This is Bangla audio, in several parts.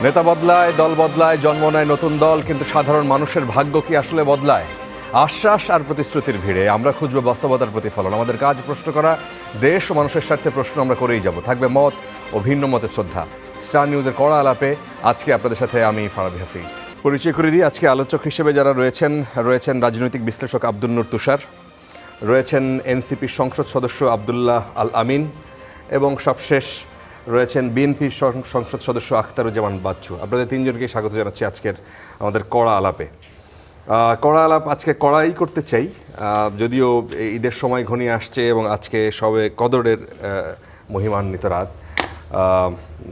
নেতা বদলায়, দল বদলায়, জন্ম নেয় নতুন দল, কিন্তু সাধারণ মানুষের ভাগ্য কি আসলে বদলায়? আশ্বাস আর প্রতিশ্রুতির ভিড়ে আমরা খুঁজব বাস্তবতার প্রতিফলন। আমাদের কাজ প্রশ্ন করা, দেশ ও মানুষের স্বার্থে প্রশ্ন আমরা করেই যাব। থাকবে মত ও ভিন্ন মতের শ্রদ্ধা। স্টার নিউজের কড়া আলাপে আজকে আপনাদের সাথে আমি ফারাবী হাফিজ। পরিচয় করে দিই, আজকে আলোচক হিসেবে যারা রয়েছেন রাজনৈতিক বিশ্লেষক আব্দুল নূর তুষার, রয়েছেন এনসিপির সংসদ সদস্য আব্দুল্লাহ আল আমিন, এবং সবশেষ রয়েছেন বিএনপির সংসদ সদস্য আখতারুজ্জামান বাচ্চু। আপনাদের তিনজনকে স্বাগত জানাচ্ছি আজকের আমাদের কড়া আলাপে। কড়া আলাপ আজকে কড়াই করতে চাই, যদিও ঈদের সময় ঘনিয়ে আসছে এবং আজকে সবে কদরের মহিমান্বিত রাত,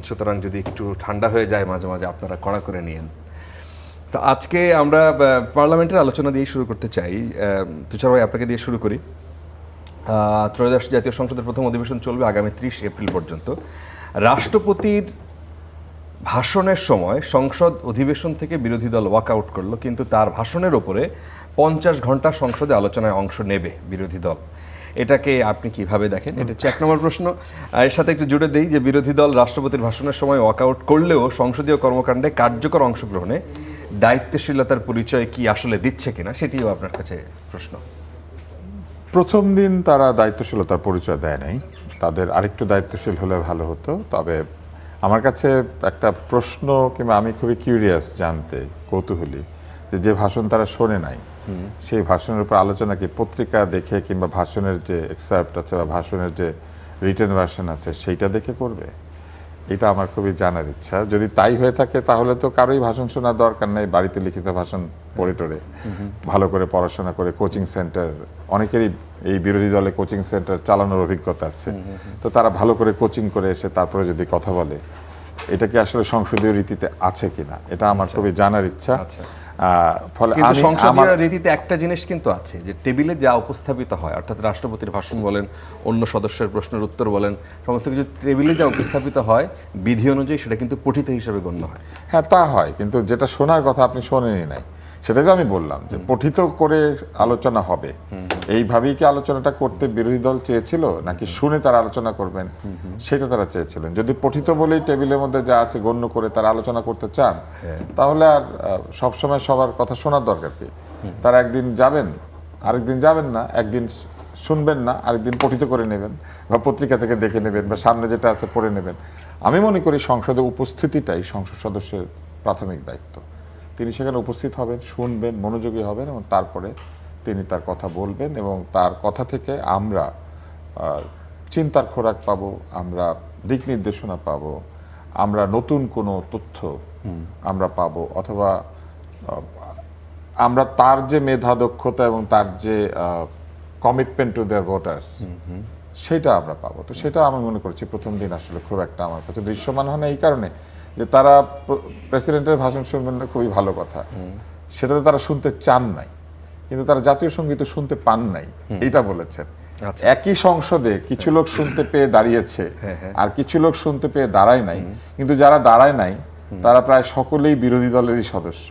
সুতরাং যদি একটু ঠান্ডা হয়ে যায় মাঝে মাঝে আপনারা কড়া করে নিয়েন। তো আজকে আমরা পার্লামেন্টের আলোচনা দিয়ে শুরু করতে চাই। তুষার ভাই, আপনাকে দিয়ে শুরু করি। ত্রয়োদশ জাতীয় সংসদের প্রথম অধিবেশন চলবে আগামী 30 এপ্রিল পর্যন্ত। রাষ্ট্রপতির ভাষণের সময় সংসদ অধিবেশন থেকে বিরোধী দল ওয়াকআউট করলো, কিন্তু তার ভাষণের ওপরে 50 ঘন্টা সংসদে আলোচনায় অংশ নেবে বিরোধী দল। এটাকে আপনি কিভাবে দেখেন? এটা হচ্ছে 1 নম্বর প্রশ্ন। এর সাথে একটু জুড়ে দেই যে বিরোধী দল রাষ্ট্রপতির ভাষণের সময় ওয়াকআউট করলেও সংসদীয় কর্মকাণ্ডে কার্যকর অংশগ্রহণে দায়িত্বশীলতার পরিচয় কি আসলে দিচ্ছে কিনা, সেটিও আপনার কাছে প্রশ্ন। প্রথম দিন তারা দায়িত্বশীলতার পরিচয় দেয় নাই, তাদের আরেকটু দায়িত্বশীল হলে ভালো হতো। তবে আমার কাছে একটা প্রশ্ন, কিংবা আমি খুবই কিউরিয়াস জানতে, কৌতূহলী, যে ভাষণ তারা শোনে নাই সেই ভাষণের উপর আলোচনা কি পত্রিকা দেখে কিংবা ভাষণের যে এক্সার্প্ট আছে বা ভাষণের যে রিটেন ভার্সন আছে সেইটা দেখে করবে? এটা আমার খুবই জানার ইচ্ছা। যদি তাই হয়ে থাকে তাহলে তো কারোই ভাষণ শোনার দরকার নেই, বাড়িতে লিখিত ভাষণ পড়ে টড়ে ভালো করে পড়াশোনা করে কোচিং সেন্টার, অনেকেরই এই বিরোধী দলে কোচিং সেন্টার চালানোর অভিজ্ঞতা আছে, তো তারা ভালো করে কোচিং করে এসে তারপরে যদি কথা বলে, এটা কি আসলে সংসদীয় রীতিতে আছে কিনা, এটা আমার খুবই জানার ইচ্ছা। ফলে সংসদীয় রীতিতে একটা জিনিস কিন্তু আছে, যে টেবিলে যা উপস্থাপিত হয়, অর্থাৎ রাষ্ট্রপতির ভাষণ বলেন, অন্য সদস্যের প্রশ্নের উত্তর বলেন, সমস্ত কিছু টেবিলে যা উপস্থাপিত হয় বিধি অনুযায়ী সেটা কিন্তু পঠিত হিসেবে গণ্য হয়। হ্যাঁ, তা হয়, কিন্তু যেটা শোনার কথা আপনি শোনেনই নাই, সেটাই তো আমি বললাম যে পঠিত করে আলোচনা হবে। এইভাবেই কি আলোচনাটা করতে বিরোধী দল চেয়েছিল, নাকি শুনে তারা আলোচনা করবেন সেটা তারা চেয়েছিলেন? যদি পঠিত বলেই টেবিলের মধ্যে যা আছে গণ্য করে তারা আলোচনা করতে চান, তাহলে আর সবসময় সবার কথা শোনার দরকার কি? তারা একদিন যাবেন, আরেকদিন যাবেন না, একদিন শুনবেন না, আরেকদিন পঠিত করে নেবেন বা পত্রিকা থেকে দেখে নেবেন বা সামনে যেটা আছে পড়ে নেবেন। আমি মনে করি সংসদে উপস্থিতিটাই সংসদ সদস্যের প্রাথমিক দায়িত্ব। তিনি সেখানে উপস্থিত হবেন, শুনবেন, মনোযোগী হবেন, এবং তারপরে তিনি তার কথা বলবেন, এবং তার কথা থেকে আমরা চিন্তার খোরাক পাবো, আমরা দিক নির্দেশনা পাবো, আমরা নতুন কোনো তথ্য আমরা পাবো, অথবা আমরা তার যে মেধা, দক্ষতা এবং তার যে কমিটমেন্ট টু দেয়ার ভোটার্স, সেটা আমরা পাবো। তো সেটা আমি মনে করছি প্রথম দিন আসলে খুব একটা আমার কাছে দৃশ্যমান হয় না, এই কারণে যে তারা প্রেসিডেন্টের ভাষণ শুনবেন না, খুবই ভালো কথা, সেটা তো তারা শুনতে চান নাই, কিন্তু তারা জাতীয় সঙ্গীত শুনতে পান নাই, এইটা বলেছেন। একই সংসদে কিছু লোক শুনতে পেয়ে দাঁড়িয়েছে আর কিছু লোক শুনতে পেয়ে দাঁড়ায় নাই, কিন্তু যারা দাঁড়ায় নাই তারা প্রায় সকলেই বিরোধী দলেরই সদস্য।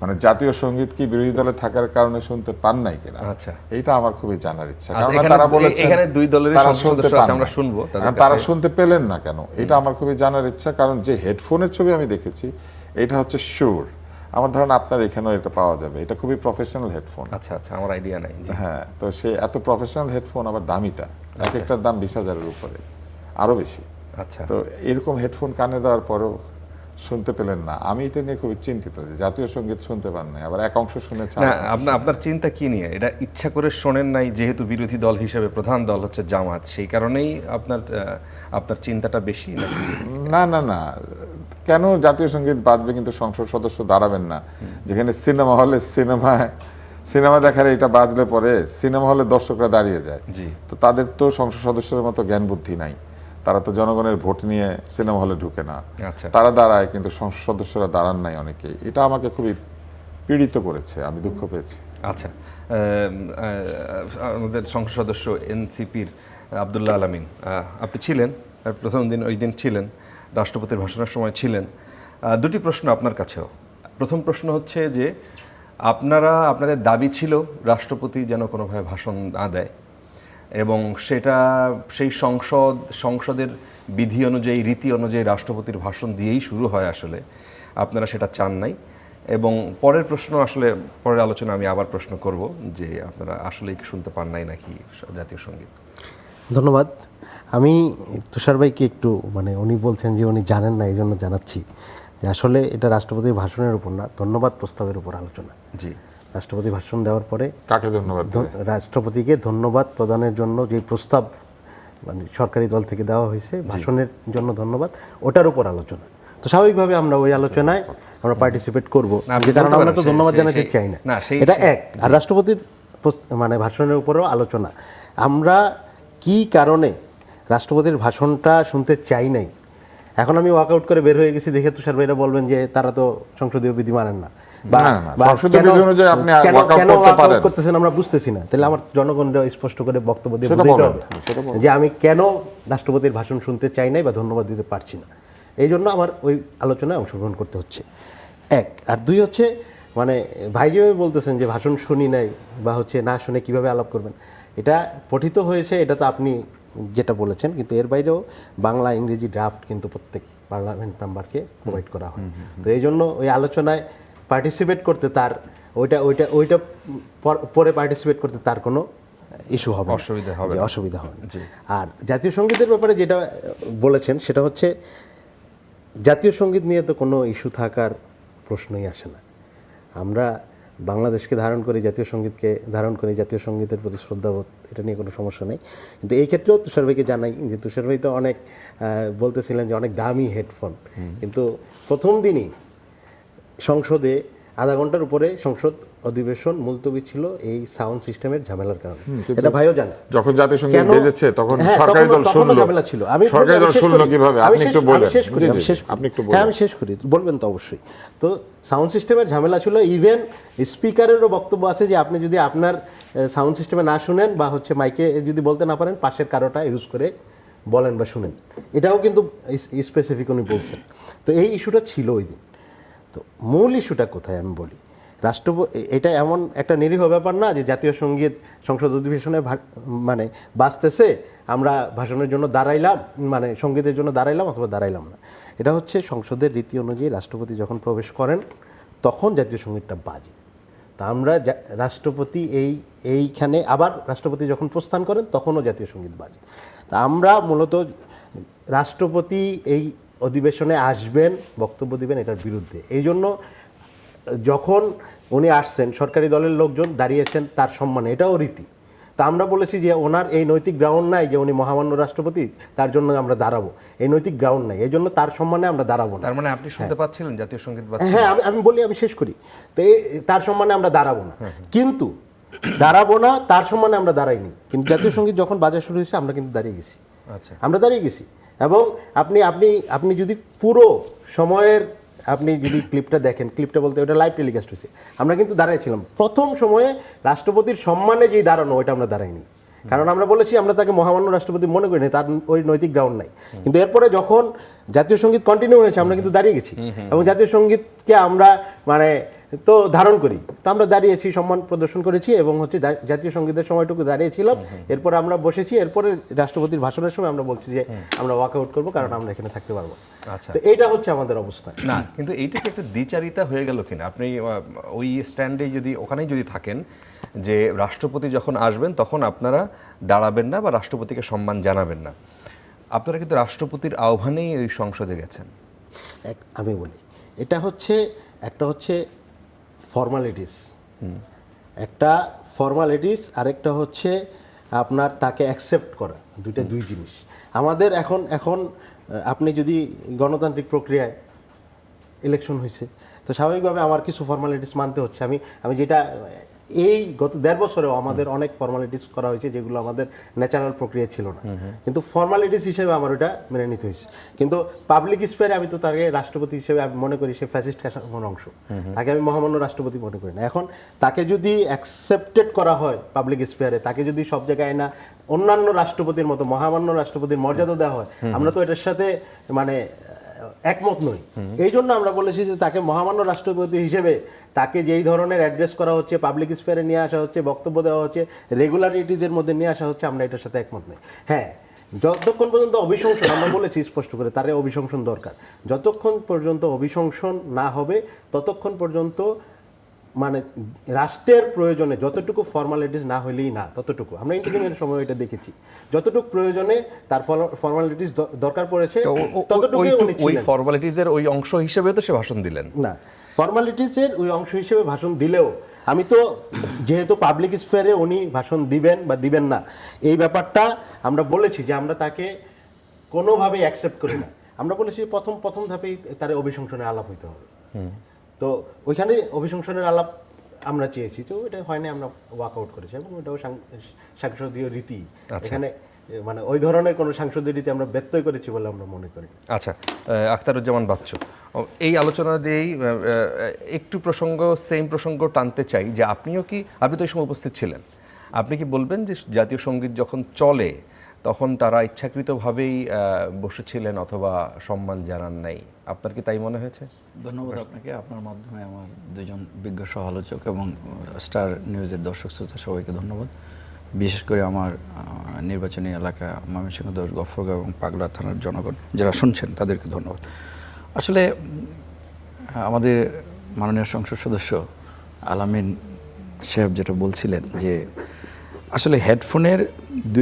মানে জাতীয় সঙ্গীত কি বিরোধী দলে থাকার কারণে শুনতে পান নাই কিনা, এইটা আমার খুবই জানার ইচ্ছা। কারণ তারা বলেছেন এখানে দুই দলেরই সদস্য আছে, আমরা শুনবো, তারা শুনতে পেলেন না কেন, এটা আমার খুবই জানার ইচ্ছা। কারণ যে হেডফোনের ছবি আমি দেখেছি, এটা হচ্ছে শিওর, আমার ধারণা আপনার এখানেও এটা পাওয়া যাবে, এটা খুবই প্রফেশনাল হেডফোন। আচ্ছা, আমার আইডিয়া নাই। হ্যাঁ, তো সে এত প্রফেশনাল হেডফোন, আবার দামিটা, এক একটার দাম 20,000-এর উপরে, আরো বেশি। তো এরকম হেডফোন কানে দেওয়ার পরেও শুনতে পেলেন না, আমি এটা নিয়ে খুবই চিন্তিত যে জাতীয় সঙ্গীত শুনতে পান নাই, আবার এক অংশ শুনেছেন। আপনার চিন্তা কি নিয়ে? এটা ইচ্ছা করে শোনেন নাই, যেহেতু বিরোধী দল হিসেবে প্রধান দল হচ্ছে জামাত, সেই কারণেই আপনার চিন্তাটা বেশি? না না না, কেন জাতীয় সঙ্গীত বাজবে কিন্তু সংসদ সদস্য দাঁড়াবেন না? যেখানে সিনেমা হলে সিনেমা দেখার এটা বাজলে পরে সিনেমা হলে দর্শকরা দাঁড়িয়ে যায়, তো তাদের তো সংসদ সদস্যের মতো জ্ঞান বুদ্ধি নাই, তারা তো জনগণের ভোট নিয়ে সিনেমা হলে ঢুকে না, তারা দাঁড়ায়, কিন্তু সংসদ সদস্যরা দাঁড়ান নাই অনেকেই। এটা আমাকে খুবই পীড়িত করেছে, আমি দুঃখ পেয়েছি। আচ্ছা, আমাদের সংসদ সদস্য এনসিপির আব্দুল্লাহ আল আমিন, আপনি ছিলেন প্রথম দিন, ওই দিন ছিলেন, রাষ্ট্রপতির ভাষণের সময় ছিলেন। দুটি প্রশ্ন আপনার কাছেও। প্রথম প্রশ্ন হচ্ছে যে আপনাদের দাবি ছিল রাষ্ট্রপতি যেন কোনোভাবে ভাষণ না দেয়, এবং সেটা সেই সংসদের বিধি অনুযায়ী রীতি অনুযায়ী রাষ্ট্রপতির ভাষণ দিয়েই শুরু হয় আসলে, আপনারা সেটা চান নাই। এবং পরের প্রশ্ন আসলে পরের আলোচনা আমি আবার প্রশ্ন করব যে আপনারা আসলেই কি শুনতে পান নাই নাকি জাতীয় সঙ্গীত। ধন্যবাদ। আমি তুষার ভাইকে একটু উনি বলছেন যে উনি জানেন না, এই জন্য জানাচ্ছি যে আসলে এটা রাষ্ট্রপতির ভাষণের উপর না, ধন্যবাদ প্রস্তাবের উপর আলোচনা। জি, রাষ্ট্রপতি ভাষণ দেওয়ার পরে কাকে ধন্যবাদ দেবে? রাষ্ট্রপতিকে ধন্যবাদ প্রদানের জন্য যে প্রস্তাব সরকারি দল থেকে দেওয়া হয়েছে, ভাষণের জন্য ধন্যবাদ, ওটার উপর আলোচনা। তো স্বাভাবিকভাবে আমরা ওই আলোচনায় আমরা পার্টিসিপেট করব, কারণ আমরা তো ধন্যবাদ জানাতে চাই না, এটা এক। আর রাষ্ট্রপতির ভাষণের উপরও আলোচনা। আমরা কি কারণে রাষ্ট্রপতির ভাষণটা শুনতে চাই নাই, এখন আমি ওয়াকআউট করে বের হয়ে গেছি দেখে তুষার ভাইরা বলবেন যে তারা তো সংসদীয় বিধি মানেন না, কেন ওয়াকআউট করতেছেন আমরা বুঝতেছি না। তাহলে আমার জনগণরা স্পষ্ট করে বক্তব্য দিয়ে বুঝাইতে হবে যে আমি কেন রাষ্ট্রপতির ভাষণ শুনতে চাই নাই বা ধন্যবাদ দিতে পারছি না। এই জন্য আমার ওই আলোচনায় অংশগ্রহণ করতে হচ্ছে, এক। আর দুই হচ্ছে ভাই যেভাবে বলতেছেন যে ভাষণ শুনি নাই বা না শুনে কিভাবে আলাপ করবেন, এটা পঠিত হয়েছে, এটা তো আপনি যেটা বলেছেন, কিন্তু এর বাইরেও বাংলা ইংরেজি ড্রাফট কিন্তু প্রত্যেক পার্লামেন্ট মেম্বারকে প্রোভাইড করা হয়। তো এই জন্য ওই আলোচনায় পার্টিসিপেট করতে তার ওইটা পরে পার্টিসিপেট করতে তার কোনো ইস্যু হবে, অসুবিধা হবে না। আর জাতীয় সঙ্গীতের ব্যাপারে যেটা বলেছেন সেটা হচ্ছে জাতীয় সঙ্গীত নিয়ে তো কোনো ইস্যু থাকার প্রশ্নই আসে না। আমরা বাংলাদেশকে ধারণ করি, জাতীয় সঙ্গীতকে ধারণ করি, জাতীয় সঙ্গীতের প্রতি শ্রদ্ধাবোধ, এটা নিয়ে কোনো সমস্যা নেই। কিন্তু এই ক্ষেত্রেও তুষার ভাইকে জানাই যে তুষার ভাই তো অনেক বলতেছিলেন যে অনেক দামি হেডফোন, কিন্তু প্রথম দিনই সংসদে আধা ঘন্টার উপরে সংসদ অধিবেশন মুলতবি ছিল এই সাউন্ড সিস্টেমের ঝামেলার কারণে। এটা ভাইও জানে, যখন জাতীয় সঙ্গীত বেজেছে তখন সরকারি দল শুনলো, ঝামেলা ছিল। সরকারি দল শুনলো কিভাবে? আপনি একটু বলেন। আমি শেষ করি, বলবেন তো অবশ্যই। তো সাউন্ড সিস্টেমের ঝামেলা ছিল, ইভেন স্পিকারেরও বক্তব্য আছে যে আপনি যদি আপনার সাউন্ড সিস্টেমে না শুনেন বা মাইকে যদি বলতে না পারেন, পাশের কারোটা ইউজ করে বলেন বা শুনেন, এটাও কিন্তু স্পেসিফিক উনি বলছেন। তো এই ইস্যুটা ছিল ওই দিন। তো মূল ইস্যুটা কোথায় আমি বলি, এটা এমন একটা নিরীহ ব্যাপার না যে জাতীয় সঙ্গীত সংসদ অধিবেশনে বাজতেছে, আমরা ভাষণের জন্য দাঁড়াইলাম, সঙ্গীতের জন্য দাঁড়াইলাম অথবা দাঁড়াইলাম না। এটা হচ্ছে সংসদের রীতি অনুযায়ী রাষ্ট্রপতি যখন প্রবেশ করেন তখন জাতীয় সঙ্গীতটা বাজে। তা আমরা রাষ্ট্রপতি এইখানে আবার রাষ্ট্রপতি যখন প্রস্থান করেন তখনও জাতীয় সঙ্গীত বাজে। তা আমরা মূলত রাষ্ট্রপতি এই অধিবেশনে আসবেন, বক্তব্য দিবেন, এটার বিরুদ্ধে। এই জন্য যখন উনি আসছেন সরকারি দলের লোকজন দাঁড়িয়েছেন তার সম্মানে, এটাও রীতি। তা আমরা বলেছি যে ওনার এই নৈতিক গ্রাউন্ড নাই যে উনি মহামান্য রাষ্ট্রপতি, তার জন্য আমরা দাঁড়াবো, এই নৈতিক গ্রাউন্ড নাই, এই জন্য তার সম্মানে আমরা দাঁড়াবো না। তার মানে আপনি শুনতে পাচ্ছিলেন জাতীয় সঙ্গীত বাজছে? হ্যাঁ, আমি বলি, আমি শেষ করি। তো তার সম্মানে আমরা দাঁড়াবো না, কিন্তু দাঁড়াবো না তার সম্মানে আমরা দাঁড়াইনি, কিন্তু জাতীয় সঙ্গীত যখন বাজা শুরু হয়েছে আমরা কিন্তু দাঁড়িয়ে গেছি। আচ্ছা, আমরা দাঁড়িয়ে গেছি। এবং আপনি যদি পুরো সময়ের আপনি যদি ক্লিপটা দেখেন, ক্লিপটা বলতে ওটা লাইভ টেলিকাস্ট হয়েছে, আমরা কিন্তু দাঁড়াইছিলাম। প্রথম সময়ে রাষ্ট্রপতির সম্মানে যেই দাঁড়ানো, ওইটা আমরা দাঁড়াইনি, কারণ আমরা বলেছি আমরা তাকে মহামান্য রাষ্ট্রপতি মনে করি না, তার ওই নৈতিক গ্রাউন্ড নাই। কিন্তু এরপরে যখন জাতীয় সঙ্গীত কন্টিনিউ হয়েছে আমরা কিন্তু দাঁড়িয়ে গেছি, এবং জাতীয় সঙ্গীতকে আমরা তো ধারণ করি, তো আমরা দাঁড়িয়েছি, সম্মান প্রদর্শন করেছি, এবং জাতীয় সঙ্গীতের সময়টুকু দাঁড়িয়েছিলাম। এরপরে আমরা বসেছি, এরপরে রাষ্ট্রপতির ভাষণের সময় আমরা বলছি যে আমরা ওয়াকআউট করবো, কারণ আমরা এখানে থাকতে পারবো। আচ্ছা, তো এইটা হচ্ছে আমাদের অবস্থা। না, কিন্তু এইটাকে একটা দ্বিচারিতা হয়ে গেল কিনা? আপনি ওই স্ট্যান্ডে ওখানেই যদি থাকেন যে রাষ্ট্রপতি যখন আসবেন তখন আপনারা দাঁড়াবেন না বা রাষ্ট্রপতিকে সম্মান জানাবেন না, আপনারা কিন্তু রাষ্ট্রপতির আহ্বানেই ওই সংসদে গেছেন। আমি বলি, এটা একটা হচ্ছে ফর্মালিটিস, আরেকটা হচ্ছে আপনার তাকে অ্যাকসেপ্ট করা, দুই জিনিস। আমাদের এখন আপনি যদি গণতান্ত্রিক প্রক্রিয়ায় ইলেকশন হয়েছে, তো স্বাভাবিকভাবে আমার কিছু ফর্মালিটিস মানতে হচ্ছে। আমি যেটা এই গত 1.5 বছরেও আমাদের অনেক ফর্মালিটিস করা হয়েছে যেগুলো আমাদের ন্যাচারাল প্রক্রিয়া ছিল না, কিন্তু ফর্মালিটিস হিসেবে আমার ওটা মেনে নিতে হয়েছে। কিন্তু পাবলিক স্পেয়ারে আমি তো তাকে রাষ্ট্রপতি হিসেবে আমি মনে করি সে ফ্যাসিস্ট শাসনের অংশ, তাকে আমি মহামান্য রাষ্ট্রপতি মনে করি না। এখন তাকে যদি অ্যাকসেপ্টেড করা হয় পাবলিক স্পেয়ারে, তাকে যদি সব জায়গায় না অন্যান্য রাষ্ট্রপতির মতো মহামান্য রাষ্ট্রপতির মর্যাদা দেওয়া হয়, আমরা তো এটার সাথে একমত নই। এই জন্য আমরা বলেছি যে তাকে মহামান্য রাষ্ট্রপতি হিসেবে তাকে যেই ধরনের অ্যাড্রেস করা হচ্ছে, পাবলিক স্পেয়ারে নিয়ে আসা হচ্ছে, বক্তব্য দেওয়া হচ্ছে, রেগুলারিটিজের মধ্যে নিয়ে আসা হচ্ছে, আমরা এটার সাথে একমত নই। হ্যাঁ, যতক্ষণ পর্যন্ত অভিশংসন, আমরা বলেছি স্পষ্ট করে তার অভিশংসন দরকার, যতক্ষণ পর্যন্ত অভিশংসন না হবে ততক্ষণ পর্যন্ত মানে রাষ্ট্রের প্রয়োজনে যতটুকু ফর্মালিটিস না হইলেই না ততটুকু, আমরা ইন্টারভিউয়ের সময় এটা দেখেছি, যতটুকু প্রয়োজনে তার ফর্মালিটিস দরকার পড়েছে ততটুকুই উনি ওই ছিলেন। ফর্মালিটিজের ওই অংশ হিসেবে তো সে ভাষণ দিলেন না, ফর্মালিটিসের ওই অংশ হিসেবে ভাষণ দিলেও আমি তো যেহেতু পাবলিক স্ফেয়ারে উনি ভাষণ দিবেন বা দিবেন না এই ব্যাপারটা আমরা বলেছি যে আমরা তাকে কোনোভাবেই অ্যাকসেপ্ট করি না। আমরা বলেছি প্রথম ধাপেই তার অভিশংসনের আলাপ হইতে হবে। তো ওইখানে অভিশংসনের আলাপ আমরা চেয়েছি, তো এটা হয়নি, আমরা ওয়াকআউট করেছি এবং ওটাও সাংসদীয় রীতি। এখানে মানে ওই ধরনের কোনো সাংসদীয় রীতি আমরা ব্যত্যয় করেছি বলে আমরা মনে করি। আচ্ছা, আখতারুজ্জামান বাচ্চু, এই আলোচনা দিয়েই একটু সেম প্রসঙ্গ টানতে চাই যে আপনি তো এই সময় উপস্থিত ছিলেন, আপনি কি বলবেন যে জাতীয় সঙ্গীত যখন চলে তখন তারা ইচ্ছাকৃতভাবেই বসেছিলেন অথবা সম্মান জানান নাই? আপনার কি তাই মনে হয়েছে? ধন্যবাদ আপনাকে, আপনার মাধ্যমে আমার দুজন বিজ্ঞ সহ-আলোচক এবং স্টার নিউজের দর্শক শ্রোতা সবাইকে ধন্যবাদ। বিশেষ করে আমার নির্বাচনী এলাকা ময়মনসিংহ 10 গফরগাঁও এবং পাগলা থানার জনগণ যারা শুনছেন তাদেরকে ধন্যবাদ। আসলে আমাদের মাননীয় সংসদ সদস্য আলামিন সাহেব যেটা বলছিলেন যে আসলে হেডফোনের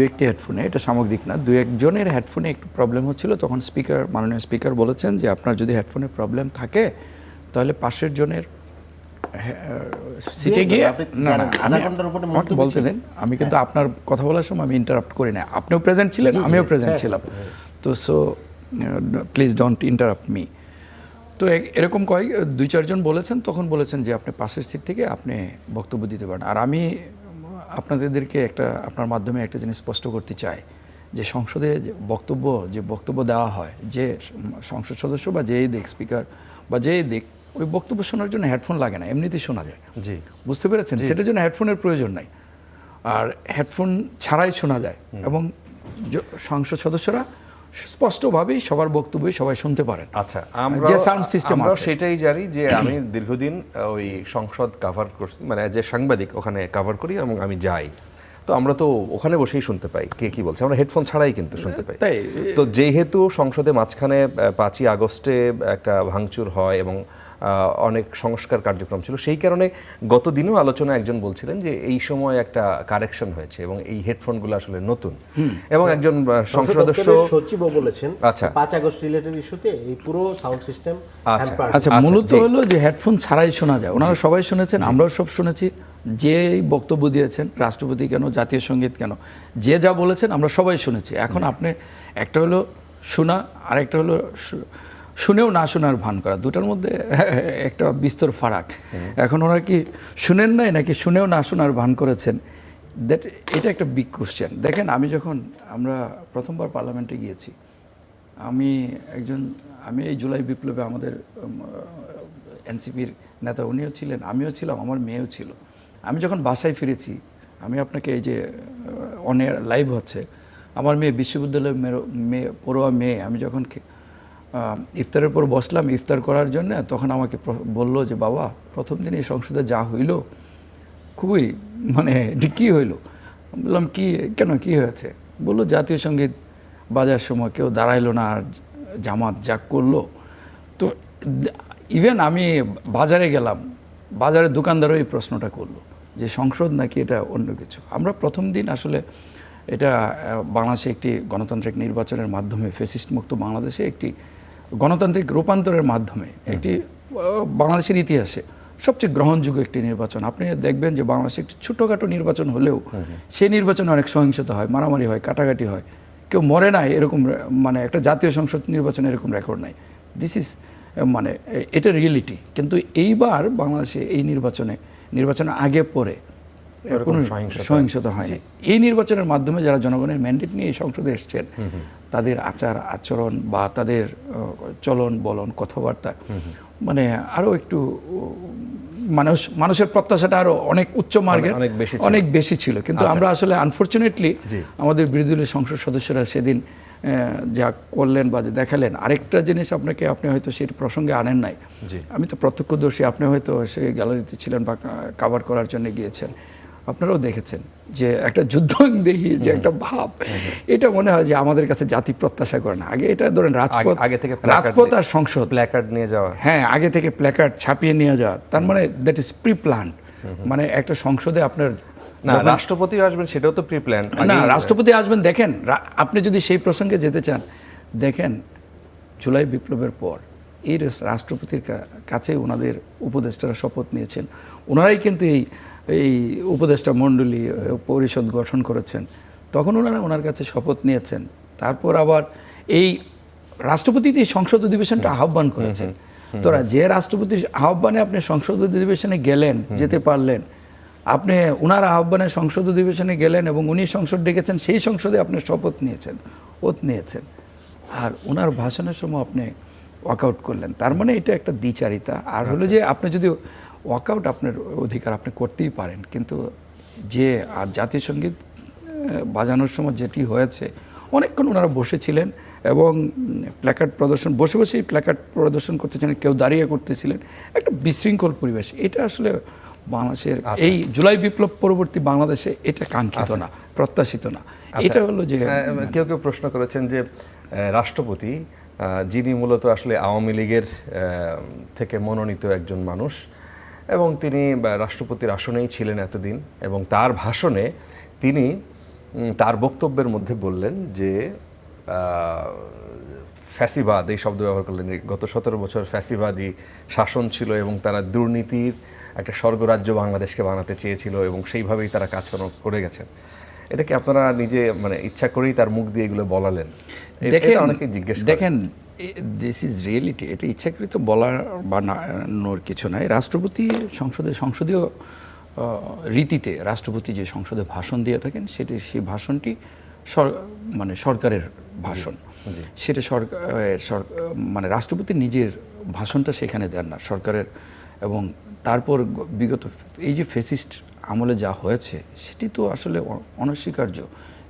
একটি হেডফোনে, এটা সামগ্রিক না, একজনের হেডফোনে একটু প্রবলেম হচ্ছিল, তখন মাননীয় স্পিকার বলেছেন যে আপনার যদি হেডফোনের প্রবলেম থাকে তাহলে পাশের জনের সিটে গিয়ে আমাকে বলতে দেন। আমি কিন্তু আপনার কথা বলার সময় আমি ইন্টারাপ্ট করি না, আপনিও প্রেজেন্ট ছিলেন, আমিও প্রেজেন্ট ছিলাম, তো so please don't interrupt me. তো এরকম 2-4 জন বলেছেন, তখন বলেছেন যে আপনি পাশের সিট থেকে আপনি বক্তব্য দিতে পারেন। আর আমি আপনাদেরকে আপনার মাধ্যমে একটা জিনিস স্পষ্ট করতে চাই যে সংসদে বক্তব্য দেওয়া হয়, যে সংসদ সদস্য বা যেই দিক স্পিকার বা যেই দিক, ওই বক্তব্য শোনার জন্য হেডফোন লাগে না, এমনিতেই শোনা যায়। জি, বুঝতে পেরেছেন? সেটার জন্য হেডফোনের প্রয়োজন নাই, আর হেডফোন ছাড়াই শোনা যায় এবং সংসদ সদস্যরা স্পষ্টভাবেই সবার বক্তব্যই সবাই শুনতে পারেন। আচ্ছা, যে সাউন্ড সিস্টেম আছে সেটাই জানি যে আমি দীর্ঘদিন ওই সংসদ কভার করছি, মানে যে সাংবাদিক ওখানে কভার করি এবং আমি যাই, তো আমরা তো ওখানে বসেই শুনতে পাই কে কি বলছে, আমরা হেডফোন ছাড়াই কিন্তু শুনতে পাই। তো যেহেতু সংসদে মাঝখানে 5ই আগস্টে একটা ভাঙচুর হয় এবং অনেক সংস্কার কার্যক্রম ছিল, সেই কারণে গত দিনও আলোচনা একজন বলছিলেন যে এই সময় একটা কারেকশন হয়েছে এবং এই হেডফোনগুলো আসলে নতুন, এবং একজন সংসদ সদস্য সচিবও বলেছেন আচ্ছা 5 আগস্ট রিলেটেড ইস্যুতে এই পুরো সাউন্ড সিস্টেম আচ্ছা মূলত হলো যে হেডফোন ছাড়াই শোনা যায়। ওনারা সবাই শুনেছেন, আমরাও সব শুনেছি, যে বক্তব্য দিয়েছেন, রাষ্ট্রপতি কেন, জাতীয় সঙ্গীত কেন, যে যা বলেছেন আমরা সবাই শুনেছি। এখন আপনি একটা হলো শোনা, আর একটা হলো শুনেও না শোনার ভান করা, দুটার মধ্যে একটা বিস্তর ফারাক। এখন ওরা কি শুনেন নাই নাকি শুনেও না শোনার ভান করেছেন, এটা একটা বিগ কোশ্চেন। দেখেন, আমরা প্রথমবার পার্লামেন্টে গিয়েছি, আমি এই জুলাই বিপ্লবে আমাদের এনসিপির নেতা উনিও ছিলেন, আমিও ছিলাম, আমার মেয়েও ছিল। আমি যখন বাসায় ফিরেছি, আমি আপনাকে এই যে অনের লাইভ হচ্ছে, আমার মেয়ে বিশ্ববিদ্যালয়ের পড়ুয়া মেয়ে, আমি যখন ইফতারের পর বসলাম ইফতার করার জন্য, তখন আমাকে বলল যে বাবা, প্রথম দিন এই সংসদে যা হইল খুবই কী হইল? বললাম কেন কী হয়েছে? বললো জাতীয় সঙ্গীত বাজার সময় কেউ দাঁড়াইলো না, আর জামাত যা করলো। তো ইভেন আমি বাজারে গেলাম, বাজারের দোকানদারও এই প্রশ্নটা করলো যে সংসদ নাকি এটা অন্য কিছু। আমরা প্রথম দিন আসলে এটা বাংলাদেশে একটি গণতান্ত্রিক নির্বাচনের মাধ্যমে, ফ্যাসিস্ট মুক্ত বাংলাদেশে একটি গণতান্ত্রিক রূপান্তরের মাধ্যমে একটি বাংলাদেশের ইতিহাসে সবচেয়ে গ্রহণযোগ্য একটি নির্বাচন। আপনি দেখবেন যে বাংলাদেশে একটি ছোটোখাটো নির্বাচন হলেও সেই নির্বাচনে অনেক সহিংসতা হয়, মারামারি হয়, কাটাকাটি হয়, কেউ মরে নাই, এরকম একটা জাতীয় সংসদ নির্বাচনে এরকম রেকর্ড নাই। দিস ইজ এটা রিয়েলিটি। কিন্তু এইবার বাংলাদেশে এই নির্বাচনের আগে পরে কোনো সহিংসতা হয়নি। এই নির্বাচনের মাধ্যমে যারা জনগণের ম্যান্ডেট নিয়ে এই সংসদে এসছেন, তাদের আচার আচরণ বা তাদের চলন বলন কথাবার্তা আরও একটু মানুষের প্রত্যাশাটা আরো অনেক উচ্চ মার্গের, অনেক বেশি ছিল। কিন্তু আমরা আসলে আনফর্চুনেটলি আমাদের বিরোধী দলের সংসদ সদস্যরা সেদিন যা করলেন বা দেখালেন, আরেকটা জিনিস আপনি হয়তো সেই প্রসঙ্গে আনেন নাই, আমি তো প্রত্যক্ষদর্শী, আপনি হয়তো সেই গ্যালারিতে ছিলেন বা কাভার করার জন্য গিয়েছেন। আপনারাও দেখেছেন যে একটা যুদ্ধ দেখি যে একটা ভাব, এটা মনে হয় যে আমাদের কাছে জাতি প্রত্যাশা করে না। আগে এটা ধরেন রাজপথ, আগে থেকে রাজপথ আর সংসদ, প্ল্যাকার্ড নিয়ে যাওয়া, হ্যাঁ আগে থেকে প্ল্যাকার্ড ছাপিয়ে নিয়ে যাওয়া, তার মানে দ্যাট ইজ প্রি প্ল্যান। মানে একটা সংসদে আপনার না রাষ্ট্রপতি আসবেন সেটাও তো প্রি প্ল্যান। না রাষ্ট্রপতি আসবেন, দেখেন আপনি যদি সেই প্রসঙ্গে যেতে চান, দেখেন জুলাই বিপ্লবের পর এই রাষ্ট্রপতির কাছে ওনাদের উপদেষ্টারা শপথ নিয়েছেন, ওনারাই কিন্তু এই উপদেষ্টা মণ্ডলী পরিষদ গঠন করেছেন, তখন ওনার কাছে শপথ নিয়েছেন। তারপর আবার এই রাষ্ট্রপতি এই সংসদ অধিবেশনটা আহ্বান করেছেন। তোরা যে রাষ্ট্রপতি আহ্বানে আপনি সংসদ অধিবেশনে গেলেন, যেতে পারলেন, আপনি ওনার আহ্বানে সংসদ অধিবেশনে গেলেন এবং উনি সংসদ ডেকেছেন, সেই সংসদে আপনি শপথ নিয়েছেন, ওথ নিয়েছেন, আর ওনার ভাষণের সময় আপনি ওয়াকআউট করলেন। তার মানে এটা একটা দ্বিচারিতা। আর হলো যে আপনি যদি ওয়াকআউট, আপনার অধিকার আপনি করতেই পারেন, কিন্তু যে আর জাতীয় সঙ্গীত বাজানোর সময় যেটি হয়েছে, অনেকক্ষণ ওনারা বসেছিলেন এবং প্ল্যাকার্ড প্রদর্শন, বসে বসেই প্ল্যাকার্ড প্রদর্শন করতেছিলেন, কেউ দাঁড়িয়ে করতেছিলেন, একটা বিশৃঙ্খল পরিবেশ। এটা আসলে বাংলাদেশের এই জুলাই বিপ্লব পরবর্তী বাংলাদেশে এটা কাঙ্ক্ষিত না, প্রত্যাশিত না। এটা হলো যে কেউ কেউ প্রশ্ন করেছেন যে রাষ্ট্রপতি, যিনি মূলত আসলে আওয়ামী লীগের থেকে মনোনীত একজন মানুষ এবং তিনি রাষ্ট্রপতির আসনেই ছিলেন এতদিন, এবং তার ভাষণে তিনি তার বক্তব্যের মধ্যে বললেন যে ফ্যাসিবাদ, এই শব্দ ব্যবহার করলেন, যে গত 17 বছর ফ্যাসিবাদী শাসন ছিল এবং তারা দুর্নীতির একটা স্বর্গরাজ্য বাংলাদেশকে বানাতে চেয়েছিল এবং সেইভাবেই তারা কাজকর্ম করে গেছেন। এটা কি আপনারা নিজে মানে ইচ্ছা করেই তার মুখ দিয়ে এগুলো বলালেন? দেখেন অনেকে জিজ্ঞেস করেন। দেখেন দিস ইজ রিয়েলিটি, এটা ইচ্ছাকৃত বলার বা নানোর কিছু নাই। রাষ্ট্রপতি সংসদীয় রীতিতে রাষ্ট্রপতি যে সংসদে ভাষণ দিয়ে থাকেন, সেই ভাষণটি মানে সরকারের ভাষণ, সেটা মানে রাষ্ট্রপতি নিজের ভাষণটা সেখানে দেন না, সরকারের। এবং তারপর বিগত এই যে ফেসিস্ট আমলে যা হয়েছে, সেটি তো আসলে অনস্বীকার্য।